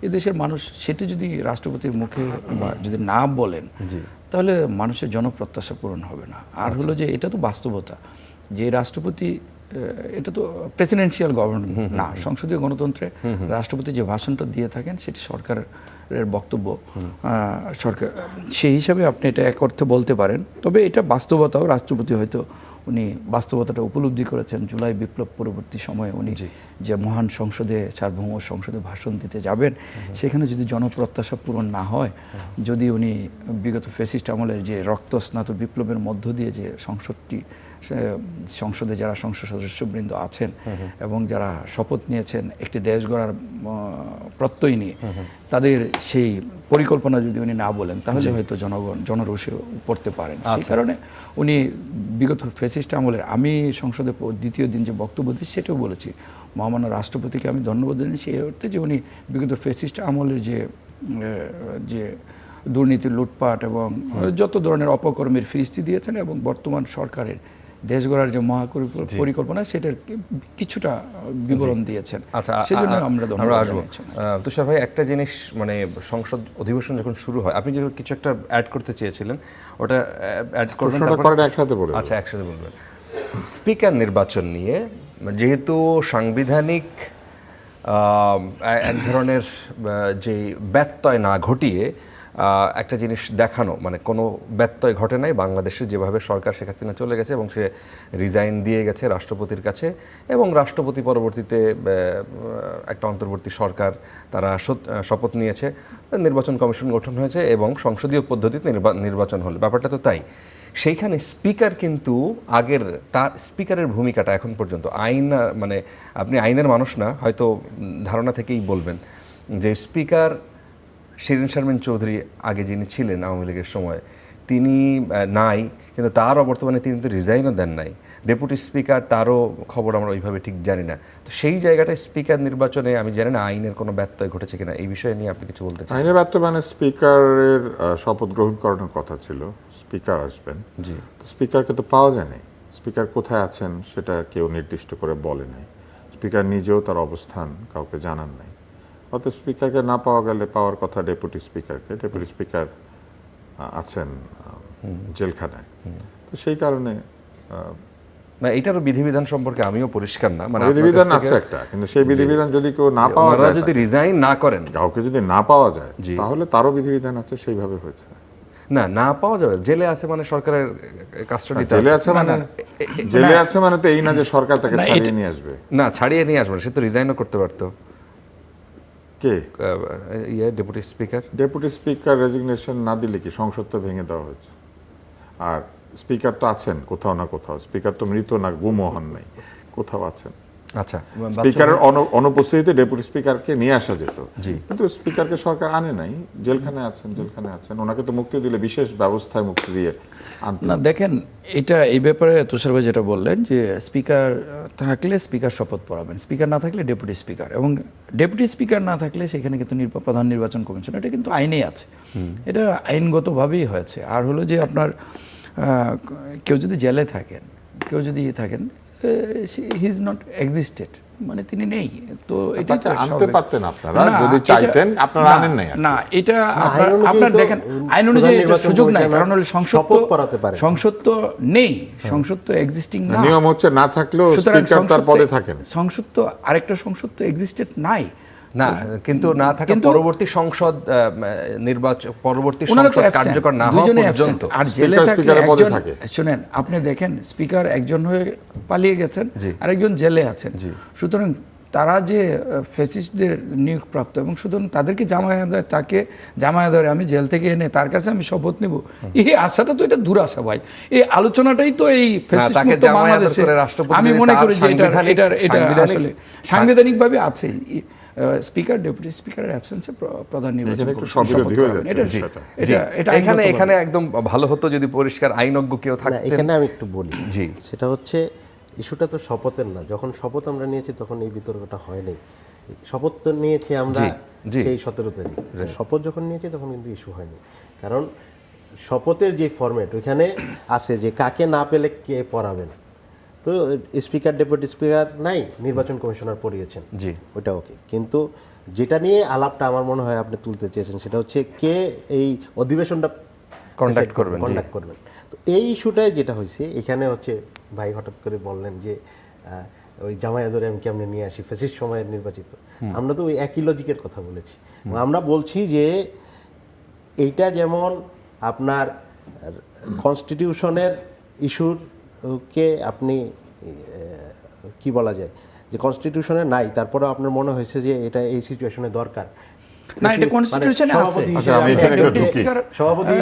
এদেশের মানুষ সেটি যদি রাষ্ট্রপতির মুখে বা যদি না বলেন, তাহলে মানুষের জনপ্রত্যাশা পূরণ হবে না। আর হলো যে এটা তো বাস্তবতা, যে রাষ্ট্রপতি, এটা তো প্রেসিডেন্সিয়াল গভর্নমেন্ট না, সংসদীয় গণতন্ত্রে রাষ্ট্রপতি যে ভাষণটা দিয়ে থাকেন সেটি সরকারের বক্তব্য, সরকার সেই হিসাবে আপনি এটা এক অর্থে বলতে পারেন। তবে এটা বাস্তবতাও, রাষ্ট্রপতি হয়তো উনি বাস্তবতাটা উপলব্ধি করেছেন। জুলাই বিপ্লব পরবর্তী সময়ে উনি যে মহান সংসদে, সার্বভৌম সংসদে ভাষণ দিতে যাবেন, সেখানে যদি জনপ্রত্যাশা পূরণ না হয়, যদি উনি বিগত ফ্যাসিস্ট আমলের যে রক্তস্নাত বিপ্লবের মধ্য দিয়ে যে সংসদে যারা সংসদ সদস্যবৃন্দ আছেন এবং যারা শপথ নিয়েছেন একটি দেশ গড়ার প্রত্যয় নিয়ে, তাদের সেই পরিকল্পনা যদি উনি না বলেন, তাহলে হয়তো জনরোষে পড়তে পারেন। সেই কারণে উনি বিগত ফ্যাসিস্ট আমলের, আমি সংসদে দ্বিতীয় দিন যে বক্তব্য দিচ্ছি সেটাও বলেছি, মহামান্য রাষ্ট্রপতিকে আমি ধন্যবাদ জানাচ্ছি এই অর্থে যে উনি বিগত ফ্যাসিস্ট আমলের যে দুর্নীতি, লুটপাট এবং যত ধরনের অপকর্মের ফিরিস্তি দিয়েছেন, এবং বর্তমান সরকারের দেশ গড়ার যে পরিকল্পনা, সেটার কিছুটা বিবরণ দিয়েছেন। আচ্ছা, সেজন্য আমরা আসবো। তুষার ভাই, একটা জিনিস, মানে সংসদ অধিবেশন যখন শুরু হয়, আপনি যে কিছু একটা অ্যাড করতে চেয়েছিলেন, ওটা অ্যাড করবেন, একসাথে বলবেন। আচ্ছা, একসাথে বলবেন। স্পিকার নির্বাচন নিয়ে, যেহেতু সাংবিধানিক এক ধরনের যে ব্যত্যয় না ঘটিয়ে একটা জিনিস দেখানো, মানে কোনো ব্যত্যয় ঘটে নাই বাংলাদেশে, যেভাবে সরকার শেখ হাসিনা চলে গেছে এবং সে রিজাইন দিয়ে গেছে রাষ্ট্রপতির কাছে, এবং রাষ্ট্রপতি পরবর্তীতে একটা অন্তর্বর্তী সরকার তারা শপথ নিয়েছে, নির্বাচন কমিশন গঠন হয়েছে এবং সংসদীয় পদ্ধতিতে নির্বাচন হলো, ব্যাপারটা তো তাই। সেইখানে স্পিকার কিন্তু আগের, তার স্পিকারের ভূমিকাটা এখন পর্যন্ত মানে আপনি আইনের মানুষ না, হয়তো ধারণা থেকেই বলবেন যে স্পিকার শিরিন শারমিন চৌধুরী আগে যিনি ছিলেন আওয়ামী লীগের সময়, তিনি নাই, কিন্তু তার অবর্তমানে তিনি তো রিজাইনও দেন নাই। ডেপুটি স্পিকার, তারও খবর আমরা ওইভাবে ঠিক জানি না। তো সেই জায়গাটায় স্পিকার নির্বাচনে আমি জানি না আইনের কোনো ব্যত্যয় ঘটেছে কিনা, এই বিষয়ে নিয়ে আপনি কিছু বলতে চান? আইনের ব্যত্যয় মানে স্পিকারের শপথ গ্রহণ করানোর কথা ছিল, স্পিকার আসবেন, জি, তো স্পিকারকে তো পাওয়া যায় নাই। স্পিকার কোথায় আছেন সেটা কেউ নির্দিষ্ট করে বলে নাই, স্পিকার নিজেও তার অবস্থান কাউকে জানান নাই। অর্থাৎ স্পিকারকে না পাওয়া গেলে পাওয়ার কথা ডেপুটি স্পিকারকে। ডেপুটি স্পিকার আছেন জেলখানায়, তো সেই কারণে না, এটারও বিধিবিধান সম্পর্কে আমিও পরিষ্কার না, মানে আপনার বিধিবিধান কাছ আছে থেকে- একটা, কিন্তু সেই বিধিবিধান যদি কেউ না পাওয়া ওনারা যায়, যদি রিজাইন না করেন, কাউকে যদি না পাওয়া যায়, তাহলে তারও বিধিবিধান আছে, সেইভাবে হয়েছে। না পাওয়া যাবে, জেলে আছে মানে সরকারের কাস্টডিতে জেলে আছে মানে জেলে আছে মানে তো এই না যে সরকার তাকে না, ছাড়িয়ে নিয়ে আসবে। না, ছাড়িয়ে নিয়ে আসবে না, সে তো রিজাইনও করতে পারতো। কে? Deputy speaker. Deputy speaker resignation না দিলে কি সংসদ তো ভেঙে দেওয়া হয়েছে? আর স্পিকার তো আছেন কোথাও না কোথাও, স্পিকার তো মৃত না, গুমও হন নাই, কোথাও আছেন। আচ্ছা, স্পিকারের অনুপস্থিতিতে ডেপুটি স্পিকারকে নিয়ে আসা যেত, কিন্তু স্পিকারকে সরকার আনে নাই, জেলখানে আছেন। ওনাকে তো মুক্তি দিলে বিশেষ ব্যবস্থায় মুক্তি দিয়ে আনতে। না দেখেন, এটা এই ব্যাপারে তুষার ভাই যেটা বললেন যে স্পিকার থাকলে স্পিকার শপথ পড়াবেন, স্পিকার না থাকলে ডেপুটি স্পিকার, এবং ডেপুটি স্পিকার না থাকলে সেখানে কিন্তু প্রধান নির্বাচন কমিশন, এটা কিন্তু আইনেই আছে, এটা আইনগতভাবেই হয়েছে। আর হলো যে আপনার কেউ যদি জেলে থাকেন, কেউ যদি থাকেন, হি ইজ নট এক্সিস্টেড, মানে তিনি নেই, তো এটা তাকে আনতে পারতেন আপনারা, যদি চাইতেন, আপনারা আনেন নাই। না, এটা আইন অনুযায়ী আপনার তো দেখেন, আইন অনুযায়ী প্রধান এটা সুযোগ নাই, নির্বাচন কারণ হলো সংসদ শপথ পড়াতে পারে। সংসদ তো নেই, সংসদ তো এক্সিস্টিং না। নিয়ম হচ্ছে না থাকলেও সুতরাং স্পিকার তার পদে থাকেন। সংসদ তো আরেকটা সংসদ তো এক্সিস্টেড নাই। না, কিন্তু না থাকা পরবর্তী সংসদ নির্বাচন, পরবর্তী ওনারা তো সংসদ absent, কার্যকর না হওয়া দুজনেই পর্যন্ত absent। আর জেলে স্পিকার থাকলে স্পিকারের পদে একজন, থাকে। শুনেন আপনি দেখেন, স্পিকার একজন হয়ে পালিয়ে গেছেন, আরেকজন জেলে আছেন, সুতরাং তারা যে ফ্যাসিস্টদের নিয়োগপ্রাপ্ত, এবং সুতরাং তাদেরকে জামায়া ধরে আমি জেল থেকে এনে তার কাছে আমি শপথ নেব, এই আশাটা তো এটা দুরাশা ভাই। এই আলোচনাটাই তো এই ফ্যাসিস্ট তাকে মুক্ত জামায়াত বাংলাদেশে করে রাষ্ট্রপতি আমি যদি মনে তার করি যে এটা আসলে সাংবিধানিকভাবে আছে। স্পিকার, ডেপুটি স্পিকারের অ্যাবসেন্সে প্রধান নির্বাচন একটু স্ববিরোধী হয়ে যাচ্ছে এখানে একদম ভালো হতো যদি পরিষ্কার আইনজ্ঞ কেউ না, থাকতেন। এখানে আমি একটু বলি, জি। সেটা হচ্ছে ইস্যুটা তো শপথের না। যখন শপথ আমরা নিয়েছি তখন এই বিতর্কটা হয়নি। শপথ তো নিয়েছি আমরা সেই 17 তারিখ, শপথ যখন নিয়েছি তখন কিন্তু ইস্যু হয়নি, কারণ শপথের যে ফরম্যাট ওইখানে আছে যে কাকে না পেলে কে পড়াবেন, তো স্পিকার ডেপুটি স্পিকার নাই, নির্বাচন কমিশনার পড়িয়েছেন, জি, ওইটা ওকে। কিন্তু যেটা নিয়ে আলাপটা আমার মনে হয় আপনি তুলতে চেয়েছেন সেটা হচ্ছে কে এই অধিবেশনটা কন্ডাক্ট করবেন। তো এই ইস্যুটাই যেটা হয়েছে এখানে হচ্ছে, ভাই হঠাৎ করে বললেন যে ওই জামায়া ধরে আমি কেমনে নিয়ে আসি, ফ্যাসিস্ট সময়ের নির্বাচিত, আমরা তো ওই একই লজিকের কথা বলেছি। আমরা বলছি যে এইটা যেমন আপনার কনস্টিটিউশনের ইস্যুর কে আপনি কি বলা যায় যে কনস্টিটিউশনে নাই, তারপরে আপনার মনে হয়েছে যে এটা এই সিচুয়েশনে দরকার, না, এটা কনস্টিটিউশনে আছে। সভাপতি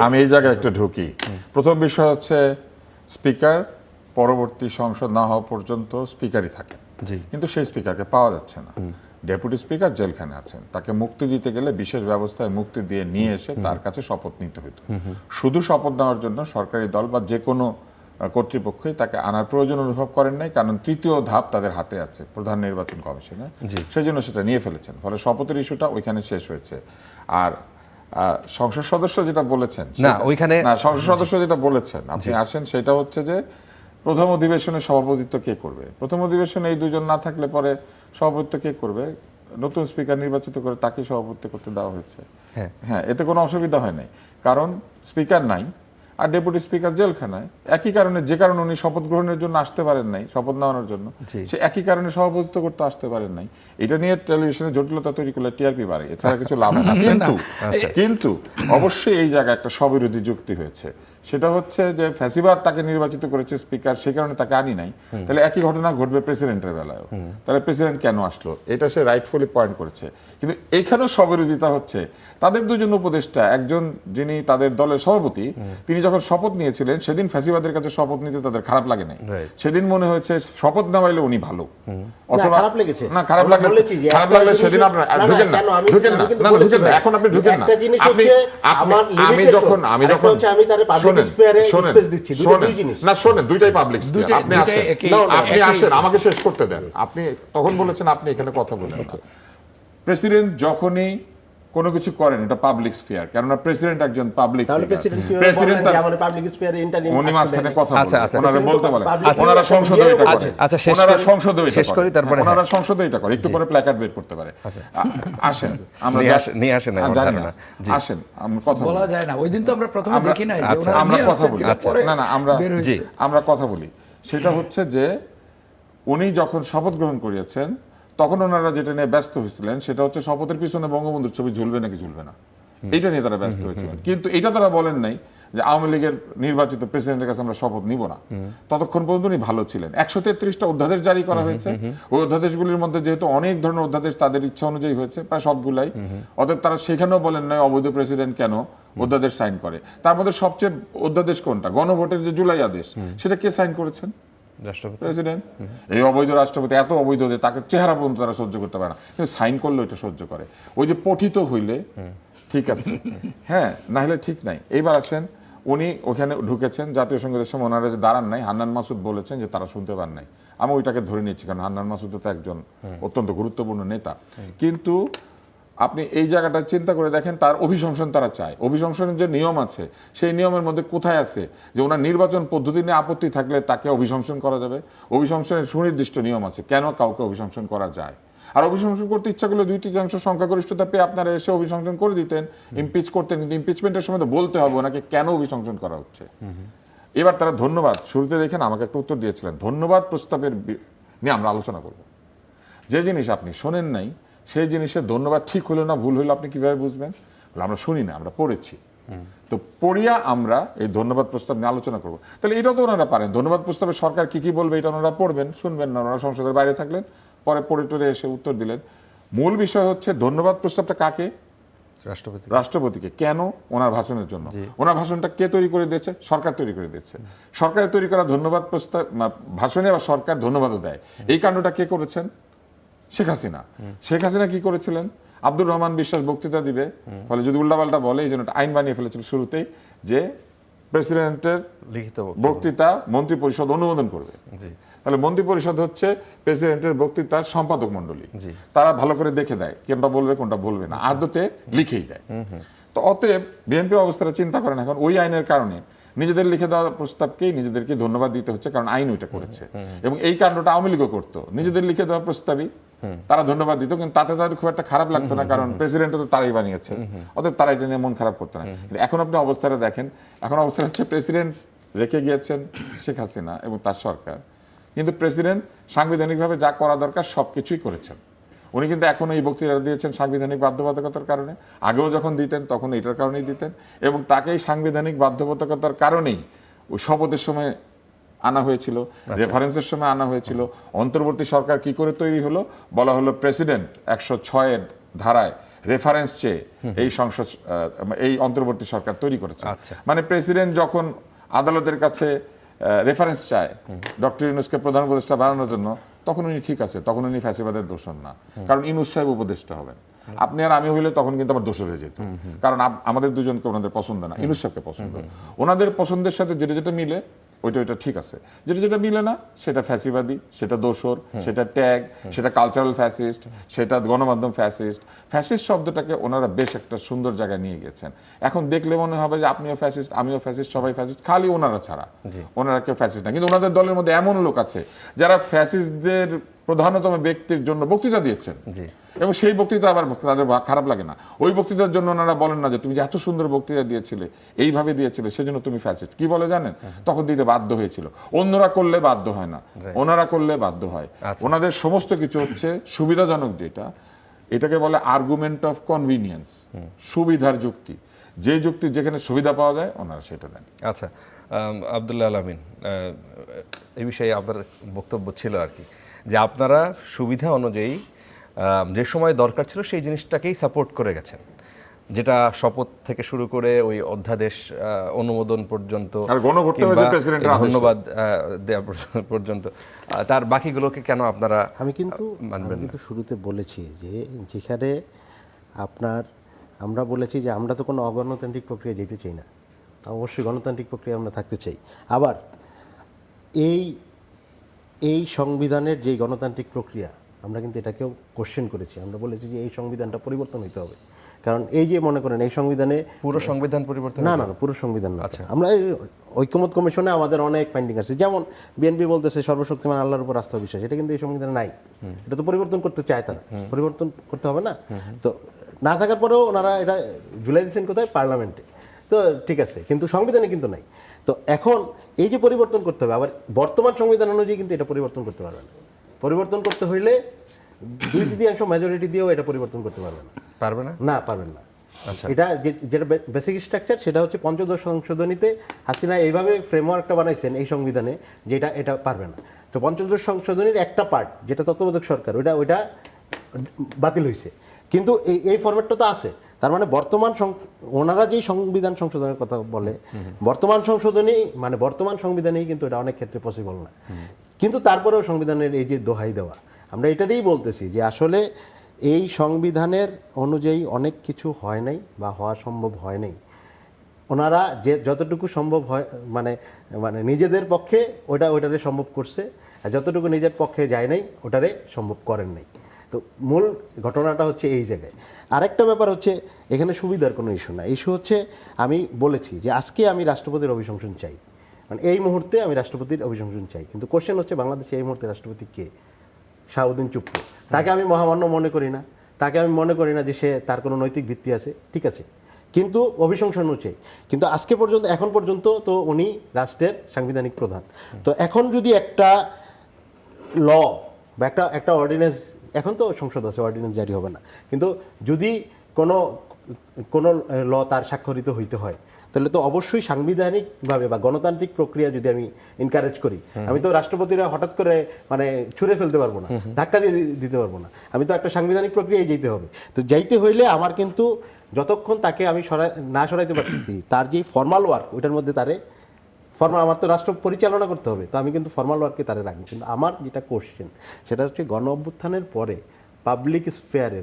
আমি এই জায়গায় একটু ঢুকি। প্রথম বিষয় হচ্ছে স্পিকার পরবর্তী সংসদ না হওয়া পর্যন্ত স্পিকারই থাকে, কিন্তু সেই স্পিকারকে পাওয়া যাচ্ছে না। ডেপুটি স্পিকার জেলখানে আছেন, তাকে মুক্তি দিতে গেলে বিশেষ ব্যবস্থায় মুক্তি দিয়ে নিয়ে এসে তার কাছে শপথ নিতে হতো। শুধু শপথ নেওয়ার জন্য সরকারি দল বা যে কোনো কর্তৃপক্ষই তাকে আনার প্রয়োজন অনুভব করেন নাই, কারণ তৃতীয় ধাপ তাদের হাতে আছে, প্রধান নির্বাচন কমিশনের, সেই জন্য সেটা নিয়ে ফেলেছেন। ফলে শপথের ইস্যুটা ওইখানে শেষ হয়েছে। আর সংসদ সদস্য যেটা বলেছেন, সংসদ সদস্য যেটা বলেছেন আপনি আসেন, সেটা হচ্ছে যে প্রথম অধিবেশনে সভাপতিত্ব কে করবে? প্রথম অধিবেশনে এই দুজন না থাকলে পরে সভাপতিত্ব কে করবে? নতুন স্পিকার নির্বাচিত করে তাকে সভাপতিত্ব করতে দেওয়া হয়েছে। হ্যাঁ, এতে কোনো অসুবিধা হয় নাই, কারণ স্পিকার নাই আর ডেপুটি স্পিকার জেলখানায়। একই কারণে, যে কারণে উনি শপথ গ্রহণের জন্য আসতে পারেন নাই, শপথ নেওয়ানোর জন্য, সে একই কারণে সভাপতিত্ব করতে আসতে পারেন নাই। এটা নিয়ে টেলিভিশনে জটিলতা তৈরি করলে টিআরপি বাড়ে, এছাড়া কিছু লাভ নেই। কিন্তু অবশ্যই এই জায়গায় একটা স্ববিরোধী যুক্তি হয়েছে, সেটা হচ্ছে যে ফ্যাসিবাদ তাকে নির্বাচিত করেছে স্পিকার, সেই কারণে তাকে আনি নাই। তাহলে একই ঘটনা ঘটবে প্রেসিডেন্টের বেলায়ও, তাহলে প্রেসিডেন্ট কেন আসলো? এটা সে রাইটফুলি পয়েন্ট করেছে। কিন্তু এখানেও স্ববিরোধিতা হচ্ছে। তাদের দুজন উপদেষ্টা, একজন যিনি তাদের দলের সভাপতি, তিনি যখন শপথ নিয়েছিলেন সেদিন ফ্যাসিবাদের কাছে শপথ নিতে তাদের খারাপ লাগে নাই, সেদিন মনে হয়েছে শপথ নেওয়াইলে উনি ভালো। অথবা খারাপ লেগেছে না, খারাপ লাগলে সেদিন আপনার ঢুকেন না, এখন আপনি ঢুকেন না। আমি যখন শোনেন, দুইটাই পাবলিক, আপনি আসেন, আমাকে শেষ করতে দেন। আপনি তখন বলেছেন আপনি এখানে কথা বলেন। প্রেসিডেন্ট যখনই কোনো কিছু করেন, এটা পাবলিক স্ফিয়ার, কেননা প্রেসিডেন্ট একজন পাবলিক তাহলে প্রেসিডেন্ট কি প্রেসিডেন্ট বলেন যে আমাদের পাবলিক স্পেয়ারে ইন্টারনেট উনি মাঝখানে কথা আচ্ছা, বলেন, আচ্ছা। ওনারা বলতে বলেন, আচ্ছা, ওনারা সংসদে এটা আচ্ছা, করেন, আচ্ছা, শেষ ওনারা করি, সংসদে এটা শেষ করি, করেন। তারপরে ওনারা সংসদে এটা করে, একটু পরে প্ল্যাকার্ড বের করতে পারে। আসেন আমরা নিয়ে আসেন আমার জানি ধারণা। না, আসেন আমরা কথা বলা বলি। যায় না, ওই দিন তো আমরা প্রথমে আমরা- দেখি নাই যে আচ্ছা, ওনারা আমরা নিয়ে কথা আসছেন, বলি। কিন্তু আচ্ছা, পরে না আমরা বের হয়েছে। আমরা কথা বলি। সেটা হচ্ছে যে উনি যখন শপথ গ্রহণ করিয়েছেন তখন ওনারা যেটা নিয়ে ব্যস্ত হয়েছিলেন সেটা হচ্ছে শপথের পিছনে বঙ্গবন্ধুর ছবি ঝুলবে নাকি ঝুলবে না, এইটা নিয়ে তারা ব্যস্ত হয়েছিলেন। কিন্তু এটা তারা বলেন নাই যে আওয়ামী লীগের নির্বাচিত প্রেসিডেন্টের কাছে আমরা শপথ নিব না। ততক্ষণ পর্যন্ত উনি ভালো ছিলেন। 133টা অধ্যাদেশ জারি করা হয়েছে। ওই অধ্যাদেশগুলির মধ্যে যেহেতু অনেক ধরনের অধ্যাদেশ তাদের ইচ্ছা অনুযায়ী হয়েছে, প্রায় সবগুলাই, অতএব তারা সেখানেও বলেন নাই অবৈধ প্রেসিডেন্ট কেন অধ্যাদেশ সাইন করে। তার মধ্যে সবচেয়ে অধ্যাদেশ কোনটা? গণভোটের যে জুলাই আদেশ, সেটা কে সাইন করেছেন? রাষ্ট্রপতি। প্রেসিডেন্ট। এই অবৈধ রাষ্ট্রপতি এত অবৈধ যে তাকে চেহারা পর্যন্ত তারা সহ্য করতে পারে না, কিন্তু সাইন করলে এটা সহ্য করে। ওই যে পঠিত হইলে ঠিক আছে, হ্যাঁ, না হলে ঠিক নাই। এইবার আসেন, উনি ওখানে ঢুকেছেন, জাতীয় সংগীতের সময় ওনারা যে দাঁড়ান নাই, হান্নান মাসুদ বলেছেন যে তারা শুনতে পান নাই। আমি ওইটাকে ধরে নিচ্ছি, কারণ হান্নান মাসুদ তো একজন অত্যন্ত গুরুত্বপূর্ণ নেতা। কিন্তু আপনি এই জায়গাটা চিন্তা করে দেখেন, তার অভিশংসন তারা চায়। অভিশংসনের যে নিয়ম আছে সেই নিয়মের মধ্যে কোথায় আছে যে ওনার নির্বাচন পদ্ধতি নিয়ে আপত্তি থাকলে তাকে অভিশংসন করা যাবে? অভিশংসনের সুনির্দিষ্ট নিয়ম আছে কেন কাউকে অভিশংসন করা যায়। আর অভিশংসন করতে ইচ্ছা করলে 2/3 সংখ্যাগরিষ্ঠতা পেয়ে আপনারা এসে অভিশংসন করে দিতেন, ইমপিচ করতেন, কিন্তু ইমপিচমেন্টের সময় তো বলতে হবে ওনাকে কেন অভিশংসন করা হচ্ছে। এবার তারা ধন্যবাদ, শুরুতে দেখেন আমাকে একটা উত্তর দিয়েছিলেন, ধন্যবাদ প্রস্তাবের নিয়ে আমরা আলোচনা করব। যে জিনিস আপনি শোনেন নাই সেই জিনিসের ধন্যবাদ ঠিক হলো না ভুল হলো আপনি কিভাবে বুঝবেন? বলে আমরা শুনি না, আমরা পড়েছি। তো পড়িয়া আমরা এই ধন্যবাদ প্রস্তাব নিয়ে আলোচনা করবো। তাহলে এটাও তো ওনারা পারেন, ধন্যবাদ প্রস্তাবে সরকার কি কি বলবে এটা ওনারা পড়বেন, শুনবেন না, ওনারা সংসদের বাইরে থাকলেন, পরে পড়ে টরে এসে উত্তর দিলেন। মূল বিষয় হচ্ছে ধন্যবাদ প্রস্তাবটা কাকে? রাষ্ট্রপতি। রাষ্ট্রপতিকে। কেন? ওনার ভাষণের জন্য। ওনার ভাষণটা কে তৈরি করে দিয়েছে? সরকার তৈরি করে দিয়েছে। সরকারের তৈরি করা ধন্যবাদ প্রস্তাব ভাষণে আবার সরকার ধন্যবাদও দেয়। এই কাণ্ডটা কে করেছেন? শেখ হাসিনা। শেখ হাসিনা কি করেছিলেন? আব্দুর রহমান বিশ্বাস বক্তৃতা দিবে, ফলে যদি উল্টাপাল্টা বলে এই জন্য আইন বানিয়ে ফেলেছিল শুরুতেই যে প্রেসিডেন্টের লিখিত বক্তৃতা মন্ত্রী পরিষদ অনুমোদন করবে। তাহলে মন্ত্রী পরিষদ হচ্ছে প্রেসিডেন্টের বক্তৃতার সম্পাদক মন্ডলী, তারা ভালো করে দেখে দেয় কোনটা বলবে কোনটা বলবে না, আদতে লিখেই দেয়। তো অতএব বিএনপির অবস্থাটা চিন্তা করেন, এখন ওই আইনের কারণে নিজেদের লিখে দেওয়া প্রস্তাবকেই নিজেদেরকে ধন্যবাদ দিতে হচ্ছে, কারণ আইন ওইটা করেছে। এবং এই কাণ্ডটা আওয়ামী লীগও করতো, নিজেদের লিখে দেওয়া প্রস্তাবই তারা ধন্যবাদ দিত, কিন্তু তাতে তাদের খুব একটা খারাপ লাগতো না, কারণ প্রেসিডেন্টও তো তারাই বানিয়েছে, অতএব তারা এটা নিয়ে মন খারাপ করতো না। এখন আপনি অবস্থাটা দেখেন, এখন অবস্থা হচ্ছে প্রেসিডেন্ট রেখে গিয়েছেন শেখ হাসিনা এবং তার সরকার, কিন্তু প্রেসিডেন্ট সাংবিধানিকভাবে যা করা দরকার সবকিছুই করেছেন। উনি কিন্তু এখন এই বক্তৃতা দিয়েছেন সাংবিধানিক বাধ্যবাধকতার কারণে, আগেও যখন দিতেন তখন এটার কারণেই দিতেন, এবং তাকেই সাংবিধানিক বাধ্যবাধকতার কারণেই ওই শপথের সময় আনা হয়েছিল, রেফারেন্সের সময় আনা হয়েছিল। অন্তর্বর্তী সরকার কি করে তৈরি হলো? বলা হলো প্রেসিডেন্ট 106 ধারায় রেফারেন্স চেয়ে এই সংসদ এই অন্তর্বর্তী সরকার তৈরি করেছে। মানে প্রেসিডেন্ট যখন আদালতের কাছে রেফারেন্স চায় ডক্টর ইউনূসকে প্রধান উপদেষ্টা বানানোর জন্য, তখন উনি ঠিক আছে, তখন উনি ফ্যাসিবাদের দোষর না, কারণ ইউনূস সাহেব উপদেষ্টা হবেন। আপনি আর আমি হইলে তখন কিন্তু আমার দোষর হয়ে যেত, কারণ আমাদের দুজনকে ওনাদের পছন্দ না, ইউনূস সাহেবকে পছন্দ। ওনাদের পছন্দের সাথে যেটা যেটা মিলে ওইটা ওইটা ঠিক আছে, যেটা যেটা মিলে না সেটা ফ্যাসিবাদী, সেটা দোসর, সেটা ট্যাগ, সেটা কালচারাল ফ্যাসিস্ট, সেটা গণমাধ্যম ফ্যাসিস্ট। ফ্যাসিস্ট শব্দটাকে ওনারা বেশ একটা সুন্দর জায়গায় নিয়ে গেছেন। এখন দেখলে মনে হবে যে আপনিও ফ্যাসিস্ট, আমিও ফ্যাসিস্ট, সবাই ফ্যাসিস্ট, খালি ওনারা ছাড়া ওনারা কেউ ফ্যাসিস্ট না। কিন্তু ওনাদের দলের মধ্যে এমন লোক আছে যারা ফ্যাসিস্টদের প্রধানতম ব্যক্তির জন্য বক্তৃতা দিয়েছেন, এবং সেই বক্তৃতা আবার তাদের খারাপ লাগে না। ওই বক্তৃতার জন্য ওনারা বলেন না যে তুমি যে এত সুন্দর বক্তৃতা দিয়েছিলে, এইভাবে দিয়েছিলে, সেজন্য তুমি ফ্যাসিস্ট। কি বলে জানেন? তখন দিতে বাধ্য হয়েছিল, অন্যরা করলে বাধ্য হয় না, ওনারা করলে বাধ্য হয়। ওনাদের সমস্ত কিছু হচ্ছে সুবিধাজনক, যেটা এটাকে বলে আর্গুমেন্ট অফ কনভিনিয়েন্স, সুবিধার যুক্তি। যে যুক্তি যেখানে সুবিধা পাওয়া যায় ওনারা সেটা দেন। আচ্ছা, আব্দুল্লাহ আল আমিন, এই বিষয়ে আপনার বক্তব্য ছিল আর কি, যে আপনারা সুবিধা অনুযায়ী যে সময় দরকার ছিল সেই জিনিসটাকেই সাপোর্ট করে গেছেন, যেটা শপথ থেকে শুরু করে ওই অধ্যাদেশ অনুমোদন পর্যন্ত, আর গণভোটটা হয়েছে প্রেসিডেন্টের আদেশে। ধন্যবাদ দেওয়া পর্যন্ত, তার বাকিগুলোকে কেন আপনারা আমি কিন্তু শুরুতে বলেছি যে যেখানে আমরা বলেছি যে আমরা তো কোনো অগণতান্ত্রিক প্রক্রিয়া যেতে চাই না, অবশ্যই গণতান্ত্রিক প্রক্রিয়া আমরা থাকতে চাই। আবার এই সংবিধানের যে গণতান্ত্রিক প্রক্রিয়া, আমরা কিন্তু এটাকেও কোশ্চেন করেছি। আমরা বলেছি যে এই সংবিধানটা পরিবর্তন হতে হবে, কারণ এই যে মনে করেন এই সংবিধানে পুরো সংবিধান পরিবর্তন? না, পুরো সংবিধান না। আমরা এই ঐক্যমত কমিশনে আমাদের অনেক ফাইন্ডিং আছে, যেমন বিএনপি বলতেছে সর্বশক্তিমান আল্লাহর উপর আস্থা বিশ্বাস, এটা কিন্তু এই সংবিধানে নাই। এটা তো পরিবর্তন করতে চায় তারা, পরিবর্তন করতে হবে না। তো না থাকার পরেও ওনারা এটা ঝুলাই দিচ্ছেন কোথায়? পার্লামেন্টে। তো ঠিক আছে, কিন্তু সংবিধানে কিন্তু নাই। তো এখন এই যে পরিবর্তন করতে হবে, আবার বর্তমান সংবিধান অনুযায়ী কিন্তু এটা পরিবর্তন করতে পারবে না। পরিবর্তন করতে হইলে 2/3 মেজরিটি দিয়েও এটা পরিবর্তন করতে পারবে না। পারবে না? না, পারবেন না। এটা যেটা বেসিক স্ট্রাকচার, সেটা হচ্ছে পঞ্চদশ সংশোধনীতে হাসিনা এইভাবে ফ্রেমওয়ার্কটা বানাইছেন এই সংবিধানে, যেটা এটা পারবে না। তো পঞ্চদশ সংশোধনীর একটা পার্ট, যেটা তত্ত্বাবধায়ক সরকার, ওইটা বাতিল হয়েছে, কিন্তু এই ফরম্যাটটা তো আছে। তার মানে বর্তমান ওনারা যেই সংবিধান সংশোধনের কথা বলে, বর্তমান সংশোধনী মানে বর্তমান সংবিধানেই কিন্তু এটা অনেক ক্ষেত্রে পসিবল না। কিন্তু তারপরেও সংবিধানের এই যে দোহাই দেওয়া, আমরা এটাই বলতেছি যে আসলে এই সংবিধানের অনুযায়ী অনেক কিছু হয় নাই বা হওয়া সম্ভব হয় নাই। ওনারা যে যতটুকু সম্ভব হয় মানে মানে নিজেদের পক্ষে ওটারে সম্ভব করছে, আর যতটুকু নিজের পক্ষে যায় নাই ওটারে সম্ভব করেন নাই। তো মূল ঘটনাটা হচ্ছে এই জায়গায়। আরেকটা ব্যাপার হচ্ছে এখানে সুবিধার কোনো ইস্যু না, ইস্যু হচ্ছে আমি বলেছি যে আজকে আমি রাষ্ট্রপতির অভিশংসন চাই, মানে এই মুহূর্তে আমি রাষ্ট্রপতির অভিশংসন চাই। কিন্তু কোশ্চেন হচ্ছে বাংলাদেশে এই মুহূর্তে রাষ্ট্রপতি কে? শাহাবুদ্দিন চুপ্পু। তাকে আমি মহামান্য মনে করি না, তাকে আমি মনে করি না যে সে তার কোনো নৈতিক ভিত্তি আছে, ঠিক আছে, কিন্তু অভিশংসনও চাই। কিন্তু আজকে পর্যন্ত এখন পর্যন্ত তো উনি রাষ্ট্রের সাংবিধানিক প্রধান। তো এখন যদি একটা ল বা একটা অর্ডিন্যান্স, এখন তো সংসদ আছে, অর্ডিন্যান্স জারি হবে না, কিন্তু যদি কোনো ল তার স্বাক্ষরিত হইতে হয়, তাহলে তো অবশ্যই সাংবিধানিকভাবে বা গণতান্ত্রিক প্রক্রিয়া যদি আমি এনকারেজ করি, আমি তো রাষ্ট্রপতিরা হঠাৎ করে মানে ছুঁড়ে ফেলতে পারবো না, ধাক্কা দিয়ে দিতে পারবো না, আমি তো একটা সাংবিধানিক প্রক্রিয়ায় যেতে হবে। তো যাইতে হইলে আমার কিন্তু যতক্ষণ তাকে আমি না সরাইতে পারছি, তার যে ফর্মাল ওয়ার্ক ওইটার মধ্যে তারে আমার তো রাষ্ট্র পরিচালনা করতে হবে, তো আমি কিন্তু ফর্মাল ওয়ার্কে তারে রাখবো। কিন্তু আমার যেটা কোশ্চেন সেটা হচ্ছে গণ অভ্যুত্থানের পরে পাবলিক স্ফেয়ারে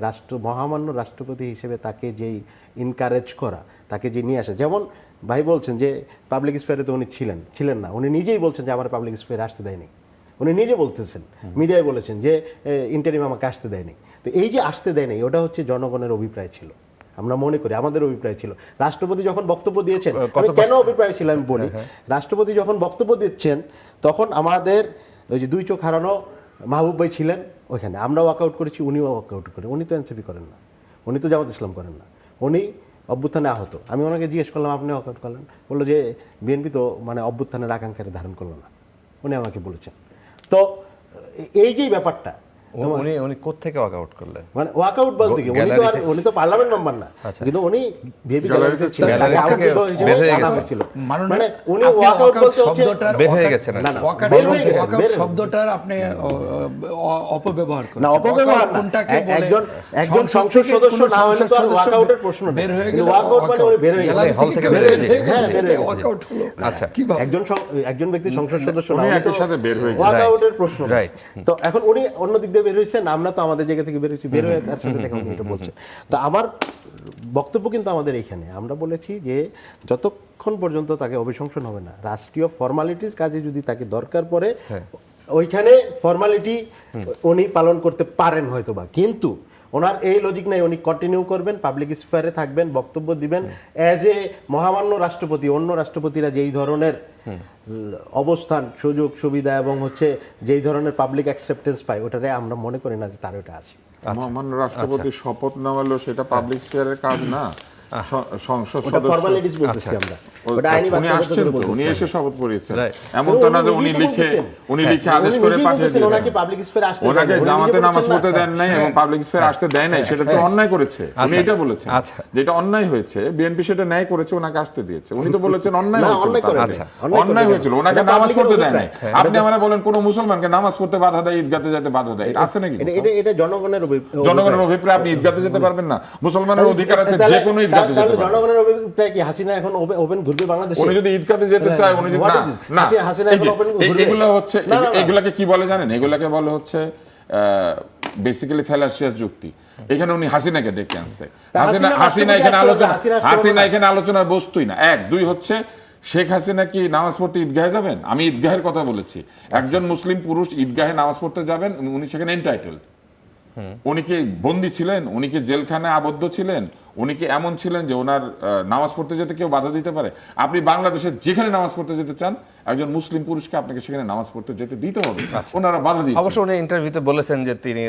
মহামান্য রাষ্ট্রপতি হিসেবে তাকে যেই এনকারেজ করা, তাকে যে নিয়ে আসা, যেমন ভাই বলছেন যে পাবলিক স্ফেয়ারে তো উনি ছিলেন না, উনি নিজেই বলছেন যে আমার পাবলিক স্ফেয়ারে আসতে দেয়নি, উনি নিজে বলতেছেন, মিডিয়ায় বলেছেন যে ইন্টারিম আমাকে আসতে দেয়নি। তো এই যে আসতে দেয়নি, ওটা হচ্ছে জনগণের অভিপ্রায় ছিল, আমরা মনে করি আমাদের অভিপ্রায় ছিল। রাষ্ট্রপতি যখন বক্তব্য দিয়েছেন, কেন অভিপ্রায় ছিল আমি বলি, রাষ্ট্রপতি যখন বক্তব্য দিচ্ছেন তখন আমাদের ওই যে 2 চোখ হারানো মাহবুব ভাই ছিলেন ওইখানে, আমরাও ওয়াকআউট করেছি, উনিও ওয়াকআউট করেন। উনি তো এনসিপি করেন না, উনি তো জামাত ইসলাম করেন না, উনি অভ্যুত্থানে আহত। আমি ওনাকে জিজ্ঞেস করলাম আপনি ওয়াকআউট করলেন, বললো যে বিএনপি তো মানে অভ্যুত্থানের আকাঙ্ক্ষাকে ধারণ করলো না, উনি আমাকে বলেছেন। তো এই যে ব্যাপারটা, উনি কোত্থেকে ওয়াকআউট করলেন? মানে ওয়াকআউট বলতে কি, উনি তো পার্লামেন্ট মেম্বার না, কিন্তু উনি ভিপি গ্যালারিতে ছিলেন, মানে উনি ওয়াকআউট বলতে হচ্ছে বের হয়ে গেছেন। না ওয়াকআউট শব্দটার আপনি অপব্যবহার করেন। না, অপব্যবহার না, একজন সংসদ সদস্য না হলে তো আর ওয়াকআউটের প্রশ্ন নেই, কিন্তু ওয়াকআউট মানে উনি বের হয়ে গেছেন, হল থেকে বের হয়ে গেছেন। হ্যাঁ, বের হয়ে গেছেন। ওয়াকআউট হলো। আচ্ছা, একজন ব্যক্তি সংসদ সদস্য না উনি হলে তো একই সাথে বের হয়ে গেছেন। ওয়াকআউটের প্রশ্ন নেই। রাইট। তো এখন উনি অন্য দিক দিয়ে বের হয়েছেন, আমরা তো আমাদের জায়গা থেকে বের হয়েছি, বের হয়ে তার সাথে দেখা এটা বলছে। তো আমার বক্তব্য কিন্তু আমাদের এইখানে আমরা বলেছি যে যতক্ষণ পর্যন্ত তাকে অভিশংসন হবে না, রাষ্ট্রীয় ফর্মালিটির কাজে যদি তাকে দরকার পড়ে ওইখানে ফর্মালিটি উনি পালন করতে পারেন হয়তোবা, কিন্তু ওনার এই লজিক নাই, উনি কন্টিনিউ করবেন, পাবলিক স্ফেয়ারে থাকবেন, বক্তব্য দিবেন অ্যাজ এ মহামান্য রাষ্ট্রপতি। অন্য রাষ্ট্রপতিরা যেই ধরনের অবস্থান, সুযোগ সুবিধা এবং হচ্ছে যেই ধরনের পাবলিক অ্যাকসেপ্টেন্স পায়, ওটারে আমরা মনে করি না যে তার ওটা আছে। মহামান্য রাষ্ট্রপতি শপথ নেওয়ালো সেটা পাবলিক স্ফিয়ারের কাজ না, সংসদ ওটা সদস্য ফর্মালিটিস বলতেছি আমরা, ওটা আইনি উনি বাধ্যবাধকতা আসছেন করে তো, বলতেছি। উনি এসে শপথ পড়িয়েছেন, Right. এমন তো না যে উনি লিখে আদেশ করে পাঠিয়ে দিয়েছেন। ওনাকে পাবলিক স্ফেয়ারে আসতে দেন ওনাকে নাই, উনি জামাতে নিজে নামাজ বলছেন পড়তে না। দেন নাই এবং পাবলিক স্ফেয়ারে আসতে দেয় নাই, সেটা তো অন্যায় করেছে, উনি এটা বলেছেন। আচ্ছা। যেটা অন্যায় হয়েছে, বিএনপি সেটা ন্যায় করেছে, ওনাকে আসতে দিয়েছে। উনি তো বলেছেন অন্যায় না, হয়েছিল, অন্যায় করেনি। তার আচ্ছা, মানে। অন্যায় হয়েছিল, ওনাকে এটা নামাজ public-এর পড়তে দেয় নাই। অভিপ্রায়। আপনি আমরা বলেন কোন মুসলমানকে নামাজ পড়তে বাধা দেয়, ঈদগাতে যেতে বাধা দেয়, এটা আছে নাকি? এটা জনগণের জনগণের অভিপ্রায়, আপনি ঈদগাতে যেতে পারবেন না? মুসলমানের অধিকার আছে যে কোনো ঈদগাতে যেতে পারবেন। জনগণের অভিপ্রায় কি হাসিনা এখন ওপেন ঘুরবে বাংলাদেশে? উনি যদি ঈদগাতে যেতে চায়, উনি যদি না, হাসিনা এখন ওপেন ঘুরবে? এগুলো হচ্ছে, এগুলাকে কি বলে জানেন? এগুলাকে বলে হচ্ছে বেসিক্যালি ফ্যালাসিয়াস যুক্তি। এখানে উনি হাসিনাকে ডেকে আনছে, হাসিনা এখানে আলোচনার বস্তুই না। 1 2 হচ্ছে শেখ হাসিনা কি নামাজ পড়তে ঈদগাহে যাবেন? আমি ঈদগাহের কথা বলেছি। একজন মুসলিম পুরুষ ঈদগাহে নামাজ পড়তে যাবেন, উনি সেখানে এন্টাইটেলড, উনি কি বন্দী ছিলেন? উনি কি জেলখানায় আবদ্ধ ছিলেন? উনি কি এমন ছিলেন যে ওনার নামাজ পড়তে যেতে কেউ বাধা দিতে পারে? আপনি বাংলাদেশে যেখানে নামাজ পড়তে যেতে চান, একজন মুসলিম পুরুষকে আপনাকে সেখানে নামাজ পড়তে যেতে দিতে হবে। ওনারা বাধা দিচ্ছেন। অবশ্য উনি ইন্টারভিউতে বলেছেন যে তিনি